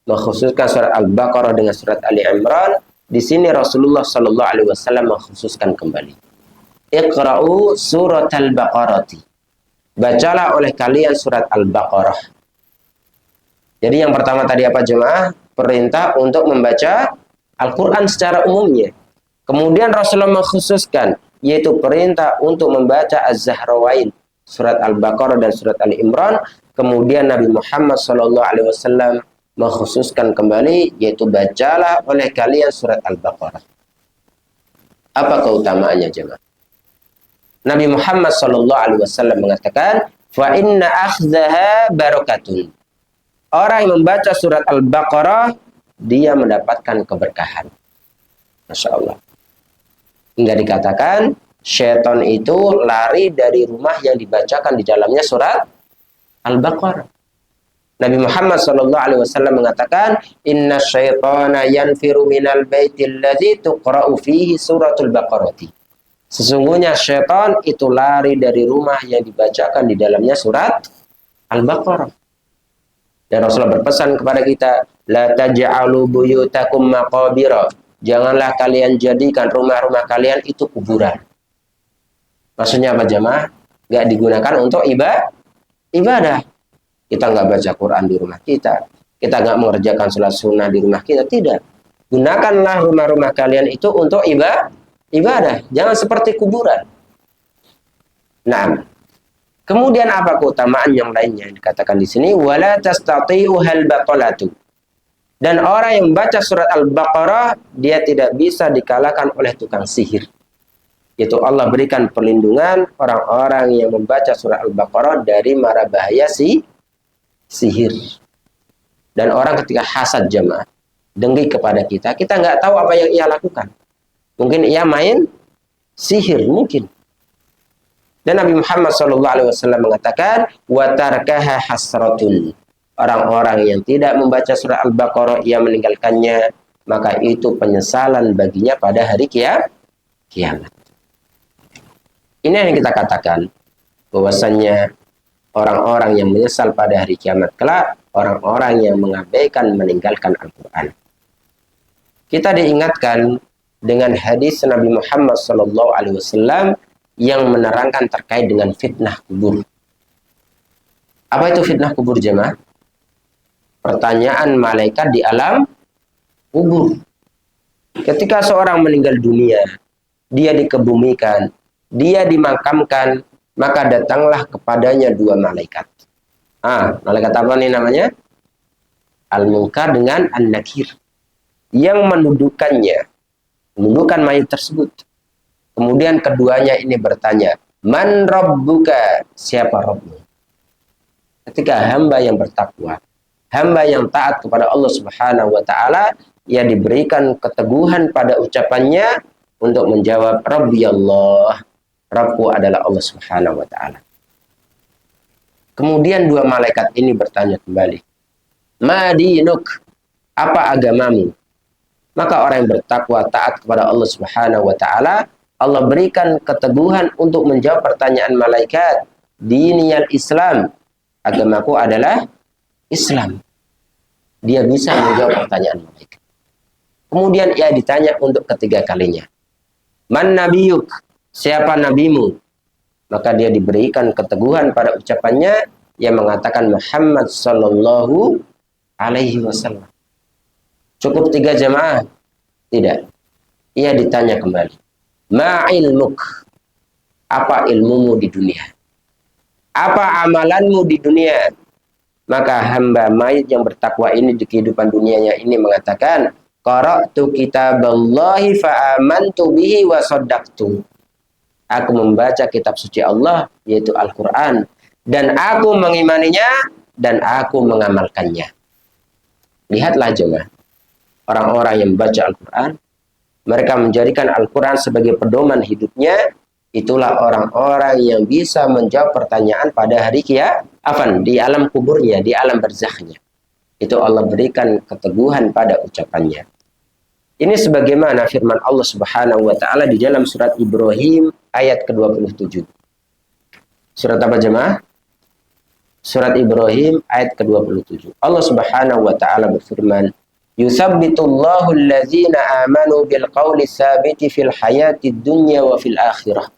Speaker 1: mengkhususkan surat Al-Baqarah dengan surat Ali Imran, di sini Rasulullah SAW mengkhususkan kembali. Iqra'u surat Al-Baqarati. Bacalah oleh kalian surat Al-Baqarah. Jadi yang pertama tadi apa jemaah? Perintah untuk membaca Al-Quran secara umumnya. Kemudian Rasulullah mengkhususkan, yaitu perintah untuk membaca Az-Zahrawain, surat Al-Baqarah dan surat Ali Imran. Kemudian Nabi Muhammad SAW mengkhususkan kembali, yaitu bacalah oleh kalian surat Al-Baqarah. Apa keutamaannya jemaah? Nabi Muhammad SAW mengatakan, fa inna akhzaha barakatun. Orang yang membaca surat Al-Baqarah, dia mendapatkan keberkahan. Masya Allah. Hingga dikatakan, syaitan itu lari dari rumah yang dibacakan di dalamnya surat Al-Baqarah. Nabi Muhammad SAW mengatakan, inna syaitana yanfiru minal baitil ladzi tuqra'u fihi suratul Baqarati. Sesungguhnya syaitan itu lari dari rumah yang dibacakan di dalamnya surat Al-Baqarah. Dan Rasulullah berpesan kepada kita, la taj'alu buyutakum maqabira. Janganlah kalian jadikan rumah-rumah kalian itu kuburan. Maksudnya apa jemaah? Enggak digunakan untuk ibadah. Kita enggak baca Quran di rumah kita. Kita enggak mengerjakan sholat sunnah di rumah kita. Tidak. Gunakanlah rumah-rumah kalian itu untuk ibadah. Jangan seperti kuburan. Nah, kemudian apa keutamaan yang lainnya? Dikatakan di sini, wala tastati'uhal batalatu. Dan orang yang membaca surat Al-Baqarah, dia tidak bisa dikalahkan oleh tukang sihir. Yaitu Allah berikan perlindungan orang-orang yang membaca surat Al-Baqarah dari mara bahaya sihir. Dan orang ketika hasad jemaah, dengki kepada kita nggak tahu apa yang ia lakukan. Mungkin ia main sihir, mungkin. Dan Nabi Muhammad SAW mengatakan, wa tarkaha hasratun. Orang-orang yang tidak membaca surah Al-Baqarah, ia meninggalkannya, maka itu penyesalan baginya pada hari kiamat. Ini yang kita katakan, bahwasannya orang-orang yang menyesal pada hari kiamat kelak, orang-orang yang mengabaikan meninggalkan Al-Quran. Kita diingatkan dengan hadis Nabi Muhammad SAW yang menerangkan terkait dengan fitnah kubur. Apa itu fitnah kubur jemaah? Pertanyaan malaikat di alam kubur. Ketika seorang meninggal dunia, dia dikebumikan, dia dimakamkan, maka datanglah kepadanya dua malaikat. Malaikat apa nih namanya? Al-Munkar dengan An-Nakir. Yang menundukkan mayat tersebut. Kemudian keduanya ini bertanya, man rabbuka? Siapa Rabbmu? Ketika hamba yang bertakwa, hamba yang taat kepada Allah Subhanahu wa taala, ia diberikan keteguhan pada ucapannya untuk menjawab Rabbi Allah, Rabbku adalah Allah Subhanahu wa taala. Kemudian dua malaikat ini bertanya kembali, Ma dinuk, apa agamamu? Maka orang yang bertakwa taat kepada Allah Subhanahu wa taala, Allah berikan keteguhan untuk menjawab pertanyaan malaikat. Diniyal Islam, agamaku adalah Islam. Dia bisa menjawab pertanyaan malaikat. Kemudian ia ditanya untuk ketiga kalinya, Man nabiyuk, siapa nabimu? Maka dia diberikan keteguhan pada ucapannya yang mengatakan Muhammad sallallahu alaihi wasallam. Cukup 3 jamaah? Tidak. Ia ditanya kembali, Ma ilmuk, apa ilmumu di dunia? Apa amalanmu di dunia? Maka hamba mayit yang bertakwa ini di kehidupan dunianya ini mengatakan, Qara'tu kitaballahi fa'amantu bihi wa saddaqtu. Aku membaca kitab suci Allah, yaitu Al-Quran, dan aku mengimaninya dan aku mengamalkannya. Lihatlah jemaah, orang-orang yang membaca Al-Quran, mereka menjadikan Al-Quran sebagai pedoman hidupnya, itulah orang-orang yang bisa menjawab pertanyaan pada hari kiamat, di alam kuburnya, di alam barzakhnya. Itu Allah berikan keteguhan pada ucapannya. Ini sebagaimana firman Allah Subhanahu wa taala di dalam surat Ibrahim ayat ke-27. Surat apa jemaah? Surat Ibrahim ayat ke-27. Allah Subhanahu wa taala berfirman, Yuthabbitullahu allazina amanu bil qawli tsabiti fil hayatid dunya wa fil akhirah.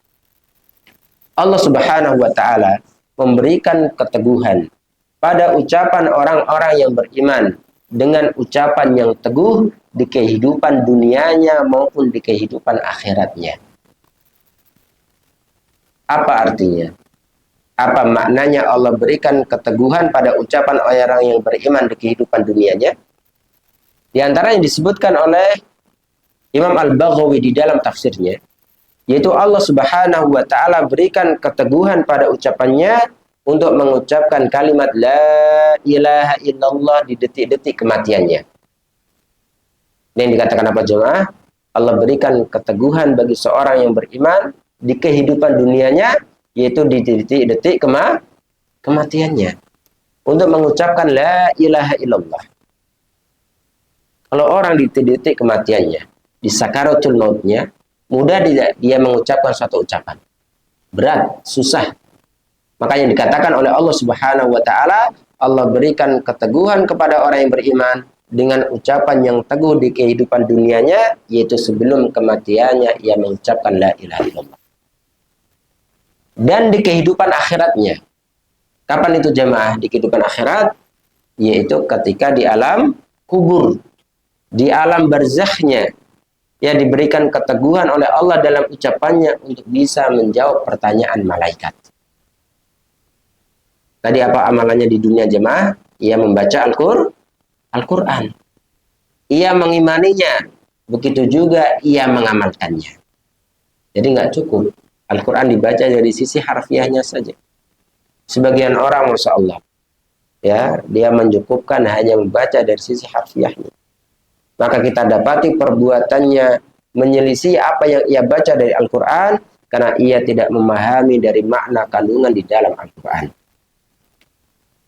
Speaker 1: Allah Subhanahu wa taala memberikan keteguhan pada ucapan orang-orang yang beriman dengan ucapan yang teguh di kehidupan dunianya maupun di kehidupan akhiratnya. Apa artinya? Apa maknanya Allah berikan keteguhan pada ucapan orang yang beriman di kehidupan dunianya? Di antara yang disebutkan oleh Imam Al-Baghawi di dalam tafsirnya, yaitu Allah Subhanahu wa taala berikan keteguhan pada ucapannya untuk mengucapkan kalimat la ilaha illallah di detik-detik kematiannya. Yang dikatakan apa jemaah? Allah berikan keteguhan bagi seorang yang beriman di kehidupan dunianya, yaitu di detik-detik kematiannya, untuk mengucapkan la ilaha illallah. Kalau orang di detik kematiannya, di sakaratul mautnya, mudah dia mengucapkan suatu ucapan. Berat, susah. Makanya dikatakan oleh Allah Subhanahu wa taala, Allah berikan keteguhan kepada orang yang beriman dengan ucapan yang teguh di kehidupan dunianya, yaitu sebelum kematiannya ia mengucapkan la ilaha illallah. Dan di kehidupan akhiratnya. Kapan itu jemaah di kehidupan akhirat? Yaitu ketika di alam kubur, di alam barzakhnya, ia diberikan keteguhan oleh Allah dalam ucapannya untuk bisa menjawab pertanyaan malaikat. Tadi apa amalannya di dunia jemaah? Ia membaca Al-Quran. Ia mengimaninya. Begitu juga ia mengamalkannya. Jadi nggak cukup Al-Quran dibaca dari sisi harfiahnya saja. Sebagian orang, Masya Allah, ya, dia mencukupkan hanya membaca dari sisi harfiahnya. Maka kita dapati perbuatannya menyelisih apa yang ia baca dari Al-Quran, karena ia tidak memahami dari makna kandungan di dalam Al-Quran.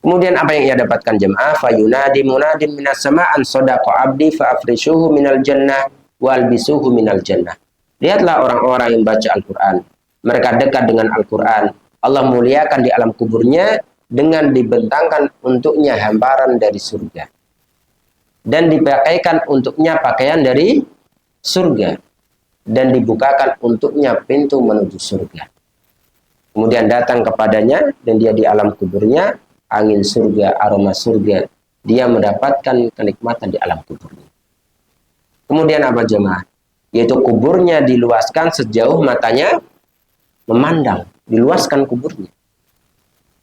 Speaker 1: Kemudian apa yang ia dapatkan jemaah? Fayunadi munadin minas sama'an sadaqa abdi fa'afrishuhu minal jannah walbisuhu minal jannah. Lihatlah orang-orang yang baca Al-Quran. Mereka dekat dengan Al-Quran. Allah muliakan di alam kuburnya dengan dibentangkan untuknya hamparan dari surga. Dan dipakaikan untuknya pakaian dari surga. Dan dibukakan untuknya pintu menuju surga. Kemudian datang kepadanya dan dia di alam kuburnya, angin surga, aroma surga. Dia mendapatkan kenikmatan di alam kuburnya. Kemudian apa jemaah? Yaitu kuburnya diluaskan sejauh matanya memandang. Diluaskan kuburnya.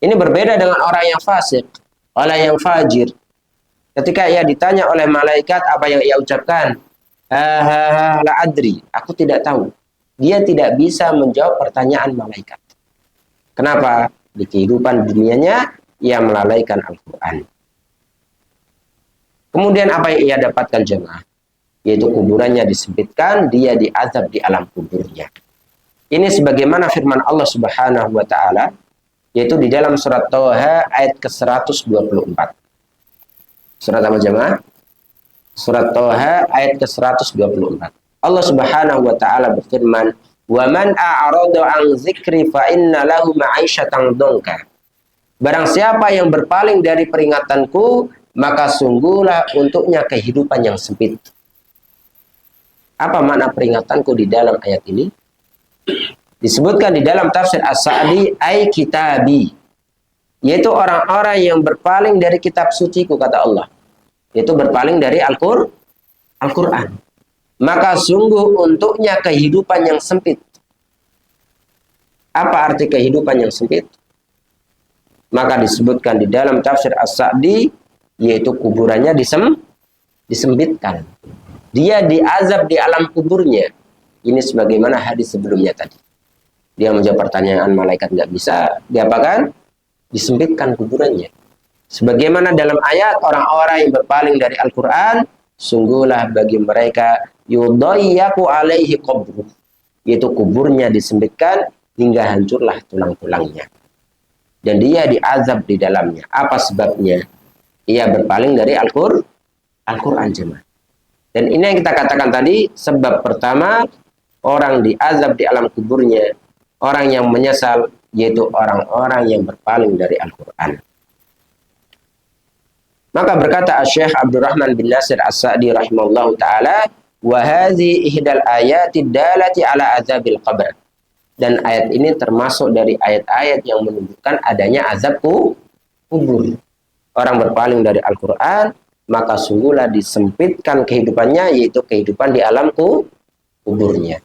Speaker 1: Ini berbeda dengan orang yang fasik, orang yang fajir. Ketika ia ditanya oleh malaikat, apa yang ia ucapkan? La adri, aku tidak tahu. Dia tidak bisa menjawab pertanyaan malaikat. Kenapa? Di kehidupan dunianya ia melalaikan Al-Quran. Kemudian apa yang ia dapatkan jemaah? Yaitu kuburannya disempitkan, dia diazab di alam kuburnya. Ini sebagaimana firman Allah Subhanahu wa taala yaitu di dalam surat Thaha ayat ke-124. Surat apa jemaah? Surat Thaha ayat ke-124. Allah Subhanahu wa taala berfirman, "Wa man a'rada 'an dzikri fa inna lahu ma'isyatan dhanka." Barang siapa yang berpaling dari peringatanku, maka sungguhlah untuknya kehidupan yang sempit. Apa makna peringatanku di dalam ayat ini? Disebutkan di dalam tafsir As-Sa'di, ay kitabi, yaitu orang-orang yang berpaling dari kitab suciku, kata Allah, yaitu berpaling dari Al-Quran. Maka sungguh untuknya kehidupan yang sempit. Apa arti kehidupan yang sempit? Maka disebutkan di dalam tafsir As-Sa'di, yaitu kuburannya disempitkan. Dia diazab di alam kuburnya. Ini sebagaimana hadis sebelumnya tadi. Dia menjawab pertanyaan malaikat nggak bisa, diapakan? Disempitkan kuburannya. Sebagaimana dalam ayat orang-orang yang berpaling dari Al-Quran, sungguhlah bagi mereka yudayyaku alaihi qabruh, yaitu kuburnya disempitkan hingga hancurlah tulang-tulangnya. Dan dia diazab di dalamnya. Apa sebabnya? Ia berpaling dari Al-Quran jemaah. Dan ini yang kita katakan tadi, sebab pertama orang diazab di alam kuburnya, orang yang menyesal, yaitu orang-orang yang berpaling dari Al-Quran. Maka berkata Syekh Abdurrahman bin Nasir As-Sa'di rahimahullahu ta'ala, wa hadhi ihdal ayati dalati ala azabil qabr. Dan ayat ini termasuk dari ayat-ayat yang menunjukkan adanya azab kubur. Orang berpaling dari Al-Quran, maka sungguhlah disempitkan kehidupannya, yaitu kehidupan di alam kuburnya.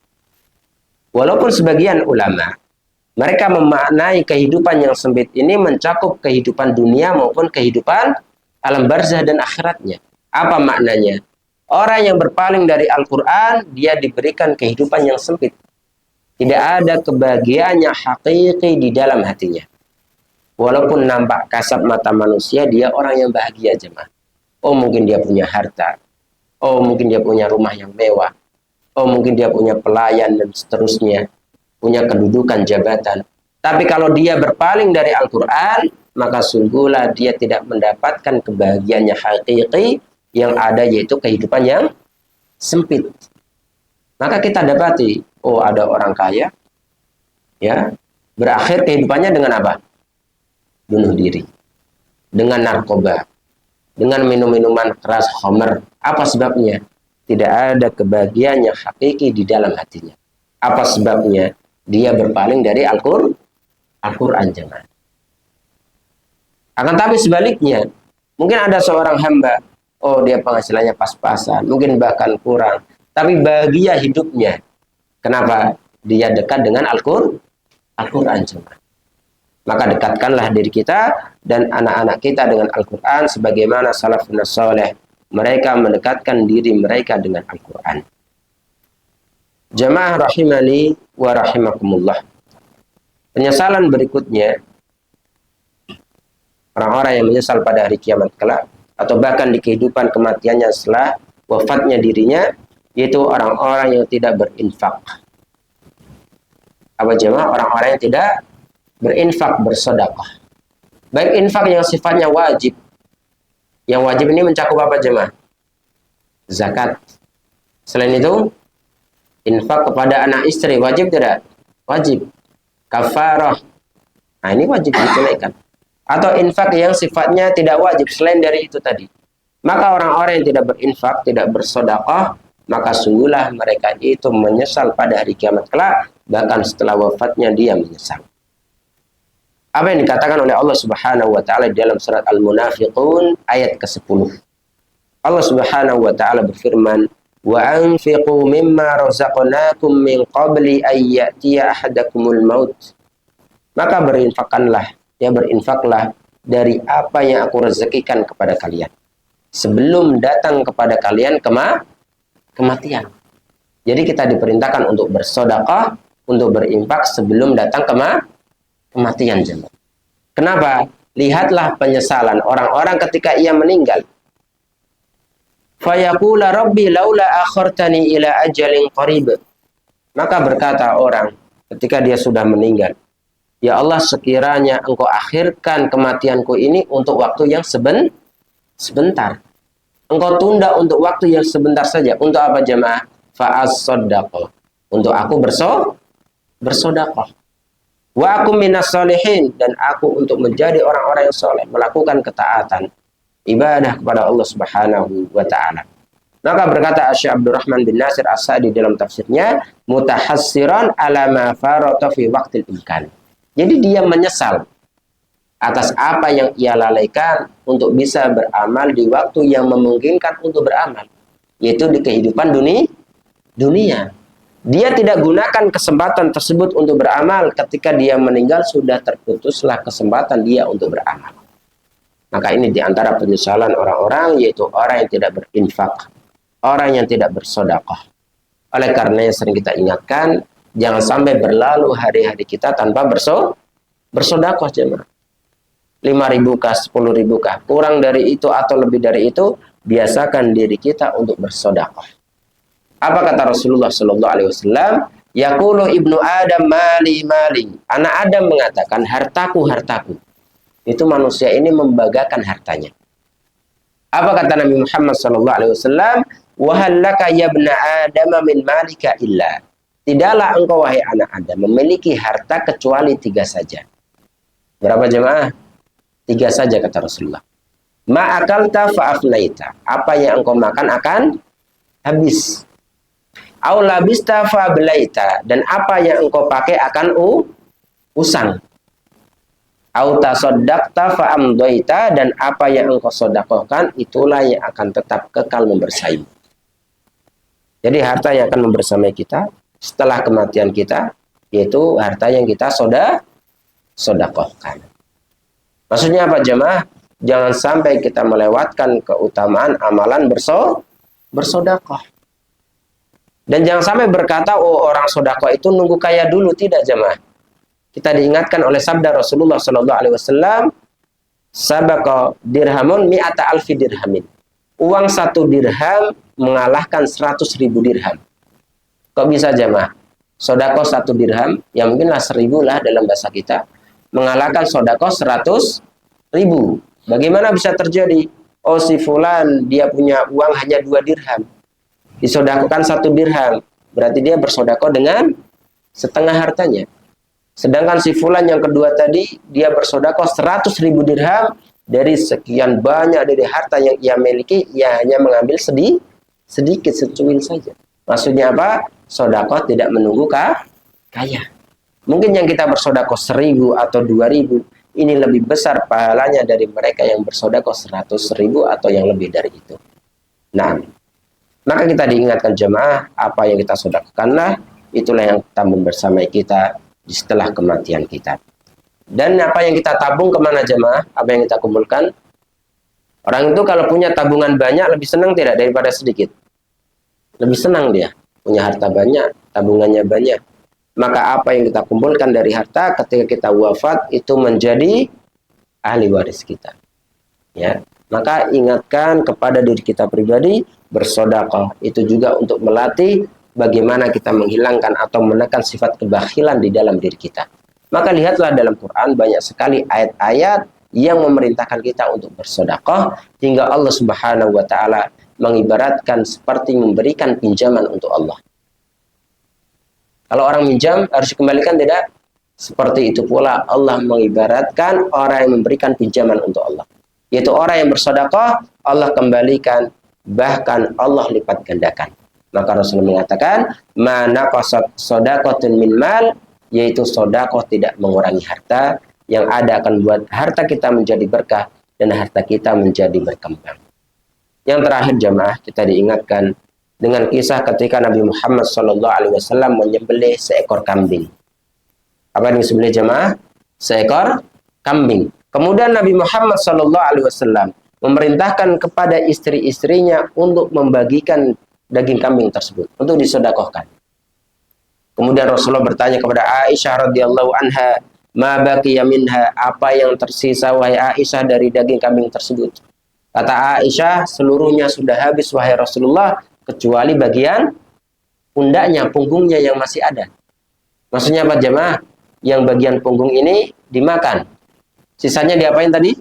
Speaker 1: Walaupun sebagian ulama, mereka memaknai kehidupan yang sempit ini mencakup kehidupan dunia maupun kehidupan alam barzah dan akhiratnya. Apa maknanya? Orang yang berpaling dari Al-Quran, dia diberikan kehidupan yang sempit. Tidak ada kebahagiaannya hakiki di dalam hatinya. Walaupun nampak kasat mata manusia, dia orang yang bahagia jemaah. Oh mungkin dia punya harta. Oh mungkin dia punya rumah yang mewah. Oh mungkin dia punya pelayan dan seterusnya. Punya kedudukan jabatan. Tapi kalau dia berpaling dari Al-Quran, maka sungguhlah dia tidak mendapatkan kebahagiaannya hakiki, yang ada yaitu kehidupan yang sempit. Maka kita dapati, oh ada orang kaya, ya, berakhir kehidupannya dengan apa? Bunuh diri, dengan narkoba, dengan minum-minuman keras, khamr. Apa sebabnya? Tidak ada kebahagiaan yang hakiki di dalam hatinya. Apa sebabnya? Dia berpaling dari Al-Quran jemaah. Akan tapi sebaliknya, mungkin ada seorang hamba, oh dia penghasilannya pas-pasan, mungkin bahkan kurang, tapi bahagia hidupnya. Kenapa? Dia dekat dengan Al-Quran jemaah. Maka dekatkanlah diri kita dan anak-anak kita dengan Al-Quran sebagaimana salafun saleh. Mereka mendekatkan diri mereka dengan Al-Quran. Jamaah rahimani wa rahimakumullah. Penyesalan berikutnya, orang-orang yang menyesal pada hari kiamat kelak, atau bahkan di kehidupan kematiannya setelah wafatnya dirinya, yaitu orang-orang yang tidak berinfak. Apa jemaah? Orang-orang yang tidak berinfak, bersedekah. Baik infak yang sifatnya wajib. Yang wajib ini mencakup apa jemaah? Zakat. Selain itu, infak kepada anak istri wajib tidak? Wajib. Kafarah. Nah ini wajib ditunaikan. Atau infak yang sifatnya tidak wajib selain dari itu tadi. Maka orang-orang yang tidak berinfak, tidak bersedekah, maka sungguhlah mereka itu menyesal pada hari kiamat kelak, bahkan setelah wafatnya dia menyesal. Apa yang dikatakan oleh Allah Subhanahu wa taala dalam surat Al-Munafiqun ayat ke-10. Allah Subhanahu wa taala berfirman, "Wa anfiqu mimma razaqnakum min qabli an ya'tiya ahadakumul maut." Maka berinfaklah dari apa yang aku rezekikan kepada kalian sebelum datang kepada kalian kematian. Jadi kita diperintahkan untuk bersedekah, untuk berinfak sebelum datang kematian jemaah. Kenapa? Lihatlah penyesalan orang-orang ketika ia meninggal. Fayaqula rabbi laula akhartani ila ajalin qarib. Maka berkata orang ketika dia sudah meninggal, ya Allah, sekiranya engkau akhirkan kematianku ini untuk waktu yang sebentar. Engkau tunda untuk waktu yang sebentar saja. Untuk apa jemaah? Fa'as-soddaqah. Untuk aku bersodaqah. Wa aku minas solihin. Dan aku untuk menjadi orang-orang yang soleh. Melakukan ketaatan. Ibadah kepada Allah subhanahu wa ta'ala. Maka berkata Syekh Abdurrahman bin Nasir As-Sa'di dalam tafsirnya, mutahassiran ala ma farata fi waqtil imkan. Jadi dia menyesal atas apa yang ia lalaikan untuk bisa beramal di waktu yang memungkinkan untuk beramal, yaitu di kehidupan dunia. Dia tidak gunakan kesempatan tersebut untuk beramal. Ketika dia meninggal, sudah terputuslah kesempatan dia untuk beramal. Maka ini diantara penyesalan orang-orang, yaitu orang yang tidak berinfak, orang yang tidak bersedekah. Oleh karenanya sering kita ingatkan, jangan sampai berlalu hari-hari kita tanpa bersedekah jemaah. 5.000 kah, 10.000 kah, kurang dari itu atau lebih dari itu, biasakan diri kita untuk bersedekah. Apa kata Rasulullah Sallallahu Alaihi Wasallam? Yaqulu ibnu Adam mali mali. Anak Adam mengatakan hartaku hartaku. Itu manusia ini membanggakan hartanya. Apa kata Nabi Muhammad Sallallahu Alaihi Wasallam? Wahallaka yabna Adam min malika illa. Tidaklah engkau wahai anak Adam memiliki harta kecuali 3 saja. Berapa jemaah? 3 saja kata Rasulullah. Ma'akalta fa'afnaita. Apa yang engkau makan akan habis. Au labista fa'ablaita. Dan apa yang engkau pakai akan usang. Au tasaddaqta fa'amdoita. Dan apa yang engkau sedekahkan itulah yang akan tetap kekal membersamai. Jadi harta yang akan membersamai kita setelah kematian kita, yaitu harta yang kita sedekahkan. Maksudnya apa jemaah? Jangan sampai kita melewatkan keutamaan amalan bersedekah. Dan jangan sampai berkata, oh orang sedekah itu nunggu kaya dulu. Tidak jemaah. Kita diingatkan oleh sabda Rasulullah Sallallahu Alaihi Wasallam, sabaqa dirhamun mi'ata alfi dirhamin. Uang 1 dirham mengalahkan 100.000 dirham. Kok bisa jemaah? Sedekah 1 dirham, ya mungkinlah 1.000 lah dalam bahasa kita, mengalahkan sedekah 100.000. Bagaimana bisa terjadi? Oh si fulan dia punya uang hanya 2 dirham, disedekahkan 1 dirham, berarti dia bersedekah dengan setengah hartanya. Sedangkan si fulan yang kedua tadi dia bersedekah 100.000 dirham, dari sekian banyak dari harta yang ia miliki, ia hanya mengambil sedikit secuil saja. Maksudnya apa? Sedekah tidak menunggu kaya. Mungkin yang kita bersedekah 1.000 atau 2.000 ini lebih besar pahalanya dari mereka yang bersedekah 100.000 atau yang lebih dari itu. Nah, maka kita diingatkan jemaah, apa yang kita sedekahkanlah itulah yang tabung bersama kita di setelah kematian kita. Dan apa yang kita tabung kemana jemaah? Apa yang kita kumpulkan? Orang itu kalau punya tabungan banyak lebih senang tidak daripada sedikit? Lebih senang dia punya harta banyak, tabungannya banyak. Maka apa yang kita kumpulkan dari harta ketika kita wafat itu menjadi ahli waris kita. Ya, maka ingatkan kepada diri kita pribadi, bersedekah itu juga untuk melatih bagaimana kita menghilangkan atau menekan sifat kebakhilan di dalam diri kita. Maka lihatlah dalam Quran banyak sekali ayat-ayat yang memerintahkan kita untuk bersedekah, hingga Allah Subhanahu wa taala mengibaratkan seperti memberikan pinjaman untuk Allah. Kalau orang minjam harus dikembalikan tidak? Seperti itu pula Allah mengibaratkan orang yang memberikan pinjaman untuk Allah. Yaitu orang yang bersedekah, Allah kembalikan, bahkan Allah lipat gandakan. Maka Rasulullah mengatakan, "Ma naqasat shadaqatun min mal", yaitu sedekah tidak mengurangi harta, yang ada akan buat harta kita menjadi berkah dan harta kita menjadi berkembang. Yang terakhir jamaah, kita diingatkan dengan kisah ketika Nabi Muhammad SAW menyembelih seekor kambing. Apa yang disembelih jamaah? Seekor kambing. Kemudian Nabi Muhammad SAW memerintahkan kepada istri-istrinya untuk membagikan daging kambing tersebut untuk disedekahkan. Kemudian Rasulullah bertanya kepada Aisyah radhiyallahu anha, "Ma baqiya minha", apa yang tersisa wahai Aisyah dari daging kambing tersebut? Kata Aisyah, seluruhnya sudah habis wahai Rasulullah, kecuali bagian pundaknya, punggungnya yang masih ada. Maksudnya apa jemaah? Yang bagian punggung ini dimakan. Sisanya diapain tadi?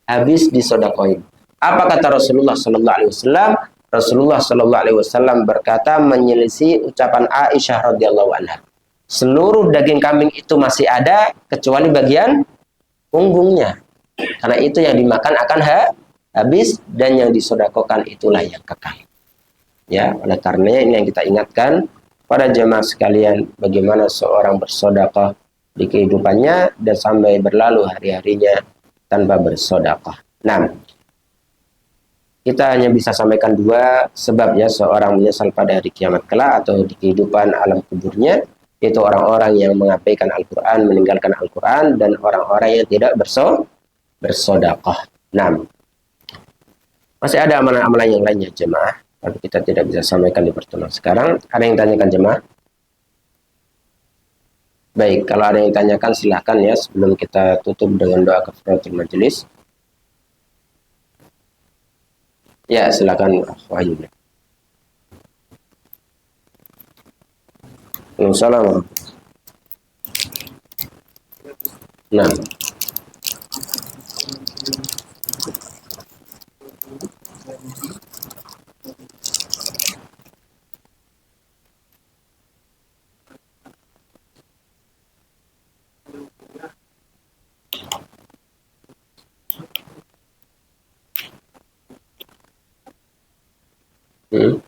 Speaker 1: Habis disodakoin. Apa kata Rasulullah Sallallahu Alaihi Wasallam? Rasulullah Sallallahu Alaihi Wasallam berkata menyelisih ucapan Aisyah radhiyallahu anha. Seluruh daging kambing itu masih ada kecuali bagian punggungnya. Karena itu yang dimakan akan habis dan yang disodakokan itulah yang kekal. Ya, oleh karenanya ini yang kita ingatkan pada jemaah sekalian bagaimana seorang bersedekah di kehidupannya dan sampai berlalu hari-harinya tanpa bersedekah. Nah, kita hanya bisa sampaikan dua sebab ya seorang menyesal pada hari kiamat kelak atau di kehidupan alam kuburnya, yaitu orang-orang yang mengabaikan Al-Quran, meninggalkan Al-Quran, dan orang-orang yang tidak bersedekah. Nah, masih ada amalan-amalan yang lainnya jemaah, tapi kita tidak bisa sampaikan di pertemuan sekarang. Ada yang tanyakan jemaah? Baik, kalau ada yang tanyakan silahkan ya sebelum kita tutup dengan doa kafaratul majelis. Ya, silakan Wahyu. Waalaikumsalam. Nah. Hmm.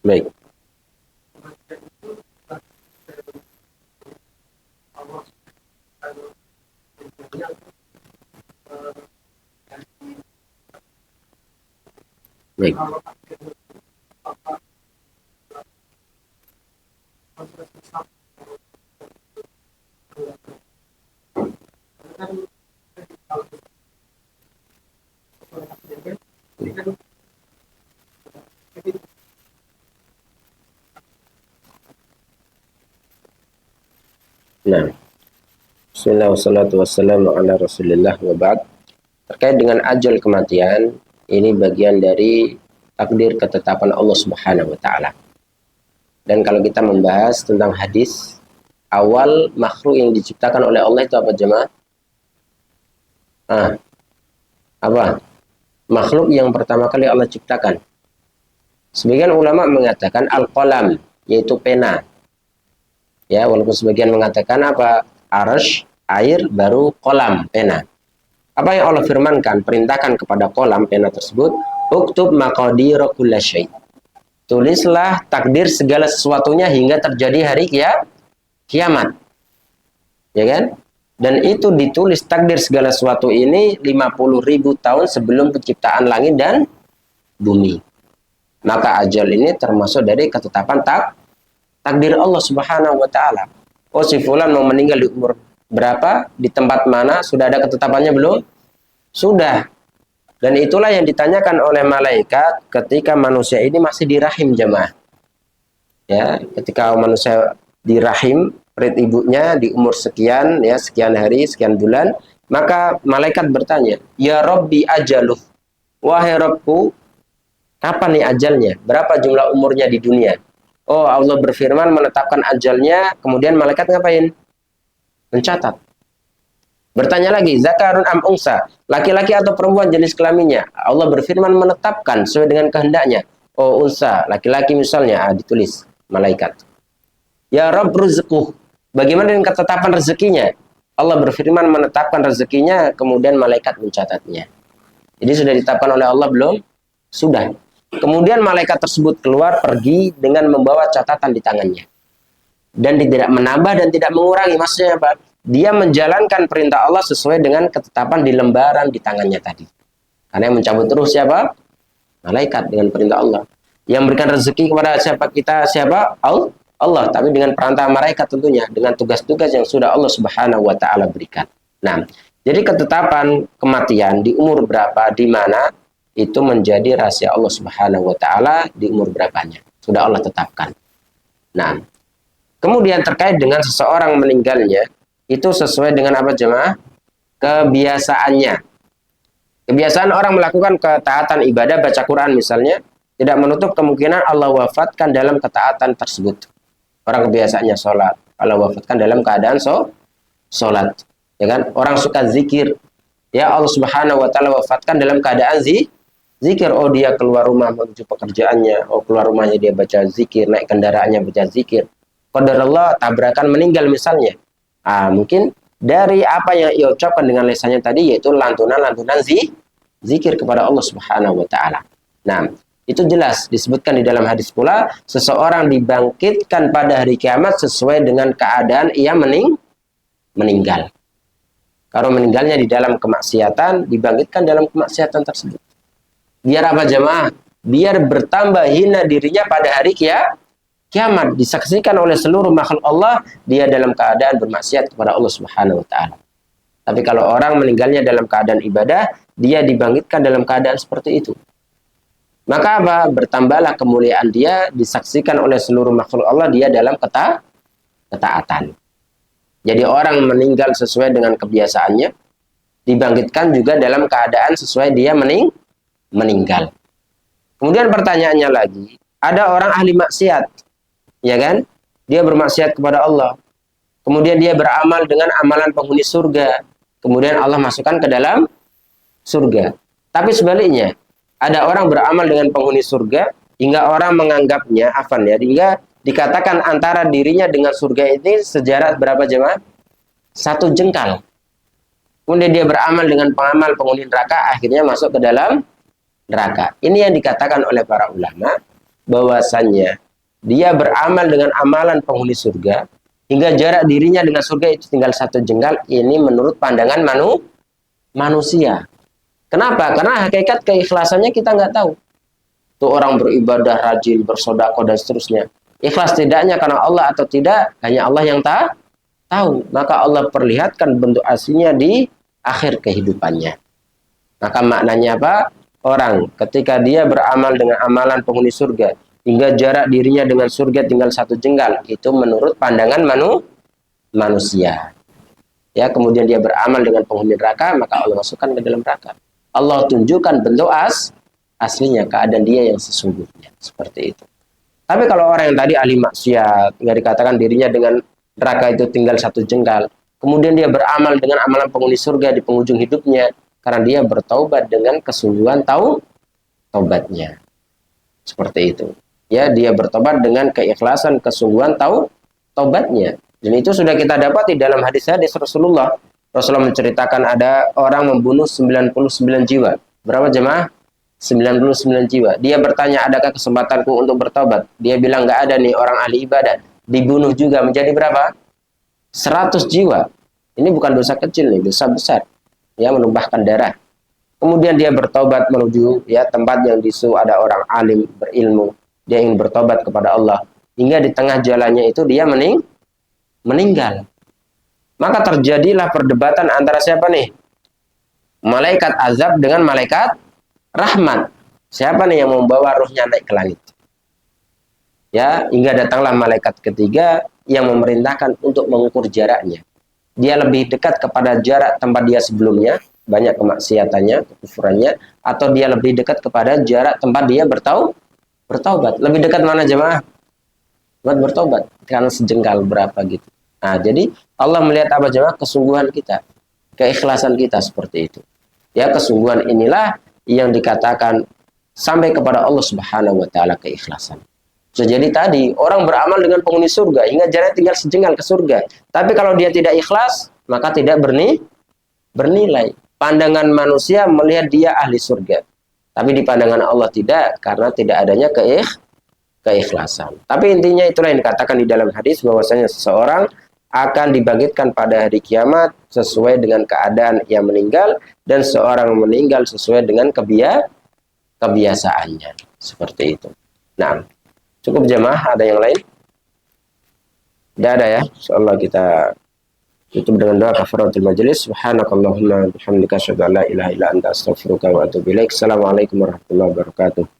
Speaker 1: Baik. Baik. Nah, bismillah wassalatu wassalamu ala rasulillah wa ba'd. Terkait dengan ajal kematian, ini bagian dari takdir ketetapan Allah Subhanahu wa taala. Dan kalau kita membahas tentang hadis, awal makhluk yang diciptakan oleh Allah itu apa jemaah? Apa? Makhluk yang pertama kali Allah ciptakan. Sebagian ulama mengatakan al-qalam, yaitu pena. Ya, walaupun sebagian mengatakan apa? Arsy, air, baru kolam, pena. Apa yang Allah firmankan, perintahkan kepada kolam pena tersebut, uktub maqadir kulli syai'. Tulislah takdir segala sesuatunya hingga terjadi hari kiamat. Ya kan? Dan itu ditulis takdir segala sesuatu ini 50.000 tahun sebelum penciptaan langit dan bumi. Maka ajal ini termasuk dari ketetapan takdir Allah Subhanahu wa taala. Oh, si fulan mau meninggal di umur berapa, di tempat mana, sudah ada ketetapannya belum? Sudah. Dan itulah yang ditanyakan oleh malaikat ketika manusia ini masih di rahim jemaah. Ya, ketika manusia di rahim perut ibunya di umur sekian ya, sekian hari, sekian bulan, maka malaikat bertanya, "Ya Rabbi ajaluh." Wahai Rabbku, kapan nih ajalnya? Berapa jumlah umurnya di dunia? Oh, Allah berfirman menetapkan ajalnya, kemudian malaikat ngapain? Mencatat. Bertanya lagi, zakarun am unsa, laki-laki atau perempuan jenis kelaminnya? Allah berfirman menetapkan sesuai dengan kehendaknya. Oh, unsa, laki-laki misalnya, ditulis malaikat. Ya Rabb rizquh, bagaimana dengan ketetapan rezekinya? Allah berfirman menetapkan rezekinya, kemudian malaikat mencatatnya. Jadi sudah ditetapkan oleh Allah belum? Sudah. Kemudian malaikat tersebut keluar pergi dengan membawa catatan di tangannya. dan tidak menambah dan tidak mengurangi. Maksudnya apa? Dia menjalankan perintah Allah sesuai dengan ketetapan di lembaran di tangannya tadi. Karena yang mencabut terus siapa? Malaikat dengan perintah Allah. Yang memberikan rezeki kepada siapa? Allah. Tapi dengan perantara malaikat tentunya, dengan tugas-tugas yang sudah Allah Subhanahu wa taala berikan. Nah, jadi ketetapan kematian di umur berapa, di mana, itu menjadi rahasia Allah Subhanahu wa taala di umur berapanya. Sudah Allah tetapkan. Nah, kemudian terkait dengan seseorang meninggalnya, itu sesuai dengan apa jemaah? Kebiasaannya. Kebiasaan orang melakukan ketaatan ibadah, baca Quran misalnya, tidak menutup kemungkinan Allah wafatkan dalam ketaatan tersebut. Orang kebiasaannya sholat, Allah wafatkan dalam keadaan sholat. Ya kan? Orang suka zikir, ya Allah Subhanahu wa taala wafatkan dalam keadaan zikir. Oh, dia keluar rumah menuju pekerjaannya, oh keluar rumahnya dia baca zikir, naik kendaraannya baca zikir. Qadarullah tabrakan meninggal misalnya. Mungkin dari apa yang ia ucapkan dengan lisannya tadi, yaitu lantunan-lantunan zikir kepada Allah Subhanahu wa taala. Nah, itu jelas disebutkan di dalam hadis pula, seseorang dibangkitkan pada hari kiamat sesuai dengan keadaan ia meninggal. Kalau meninggalnya di dalam kemaksiatan, dibangkitkan dalam kemaksiatan tersebut. Biar apa jemaah? Biar bertambah hina dirinya pada hari kiamat, disaksikan oleh seluruh makhluk Allah, dia dalam keadaan bermaksiat kepada Allah Subhanahu wa taala. Tapi kalau orang meninggalnya dalam keadaan ibadah, dia dibangkitkan dalam keadaan seperti itu. Maka apa? Bertambahlah kemuliaan dia, disaksikan oleh seluruh makhluk Allah, dia dalam ketaatan. Jadi orang meninggal sesuai dengan kebiasaannya, dibangkitkan juga dalam keadaan sesuai dia meninggal. Kemudian pertanyaannya lagi, ada orang ahli maksiat, ya kan? Dia bermaksiat kepada Allah. Kemudian dia beramal dengan amalan penghuni surga. Kemudian Allah masukkan ke dalam surga. Tapi sebaliknya, ada orang beramal dengan penghuni surga hingga orang menganggapnya hingga dikatakan antara dirinya dengan surga ini sejarak berapa jemaah? 1 jengkal. Kemudian dia beramal dengan pengamal penghuni neraka, akhirnya masuk ke dalam neraka. Ini yang dikatakan oleh para ulama bahwasannya dia beramal dengan amalan penghuni surga hingga jarak dirinya dengan surga itu tinggal 1 jengkal. Ini menurut pandangan manusia. Kenapa? Karena hakikat keikhlasannya kita nggak tahu. Tuh orang beribadah rajin, bersedekah dan seterusnya. Ikhlas tidaknya karena Allah atau tidak, hanya Allah yang tahu. Maka Allah perlihatkan bentuk aslinya di akhir kehidupannya. Maka maknanya apa? Orang ketika dia beramal dengan amalan penghuni surga hingga jarak dirinya dengan surga tinggal 1 jengkal, itu menurut pandangan manusia. Ya, kemudian dia beramal dengan penghuni neraka, maka Allah masukkan ke dalam neraka. Allah tunjukkan bentuk aslinya, keadaan dia yang sesungguhnya. Seperti itu. Tapi kalau orang yang tadi ahli maksiat, nggak dikatakan dirinya dengan neraka itu tinggal 1 jengkal, kemudian dia beramal dengan amalan penghuni surga di penghujung hidupnya, karena dia bertaubat dengan kesungguhan taubatnya. Seperti itu. Ya, dia bertobat dengan keikhlasan, kesungguhan taubatnya. Dan itu sudah kita dapat di dalam hadis-hadis Rasulullah. Rasulullah menceritakan ada orang membunuh 99 jiwa. Berapa jemaah? 99 jiwa. Dia bertanya, adakah kesempatanku untuk bertobat? Dia bilang, nggak ada nih, orang ahli ibadah. Dibunuh juga menjadi berapa? 100 jiwa. Ini bukan dosa kecil nih, dosa besar. Ya, menumpahkan darah. Kemudian dia bertobat menuju tempat yang disu ada orang alim berilmu. Dia ingin bertobat kepada Allah. Hingga di tengah jalannya itu dia meninggal. Maka terjadilah perdebatan antara siapa nih? Malaikat azab dengan malaikat rahmat. Siapa nih yang membawa ruhnya naik ke langit? Ya, hingga datanglah malaikat ketiga yang memerintahkan untuk mengukur jaraknya. Dia lebih dekat kepada jarak tempat dia sebelumnya, banyak kemaksiatannya, kekufurannya, atau dia lebih dekat kepada jarak tempat dia bertaubat. Lebih dekat mana jemaah? Buat bertobat, karena sejengkal berapa gitu. Nah, jadi Allah melihat apa jemaah? Kesungguhan kita, keikhlasan kita seperti itu. Ya, kesungguhan inilah yang dikatakan sampai kepada Allah Subhanahu wa taala keikhlasan. So, jadi tadi orang beramal dengan penghuni surga hingga jaraknya tinggal sejengkal ke surga. Tapi kalau dia tidak ikhlas, maka tidak bernilai. Pandangan manusia melihat dia ahli surga. Tapi di pandangan Allah tidak, karena tidak adanya keikhlasan. Tapi intinya itulah yang dikatakan di dalam hadis bahwasanya seseorang akan dibangkitkan pada hari kiamat sesuai dengan keadaan yang meninggal, dan seorang meninggal sesuai dengan kebiasaannya. Seperti itu. Nah, cukup jemaah, ada yang lain? Tidak ada ya. Insyaallah kita tutup dengan doa kafaratul majelis. Subhanakallahumma bihamdika asyhadu an la ilaha illa anta astaghfiruka wa atubu ilaik. Assalamualaikum warahmatullahi wabarakatuh.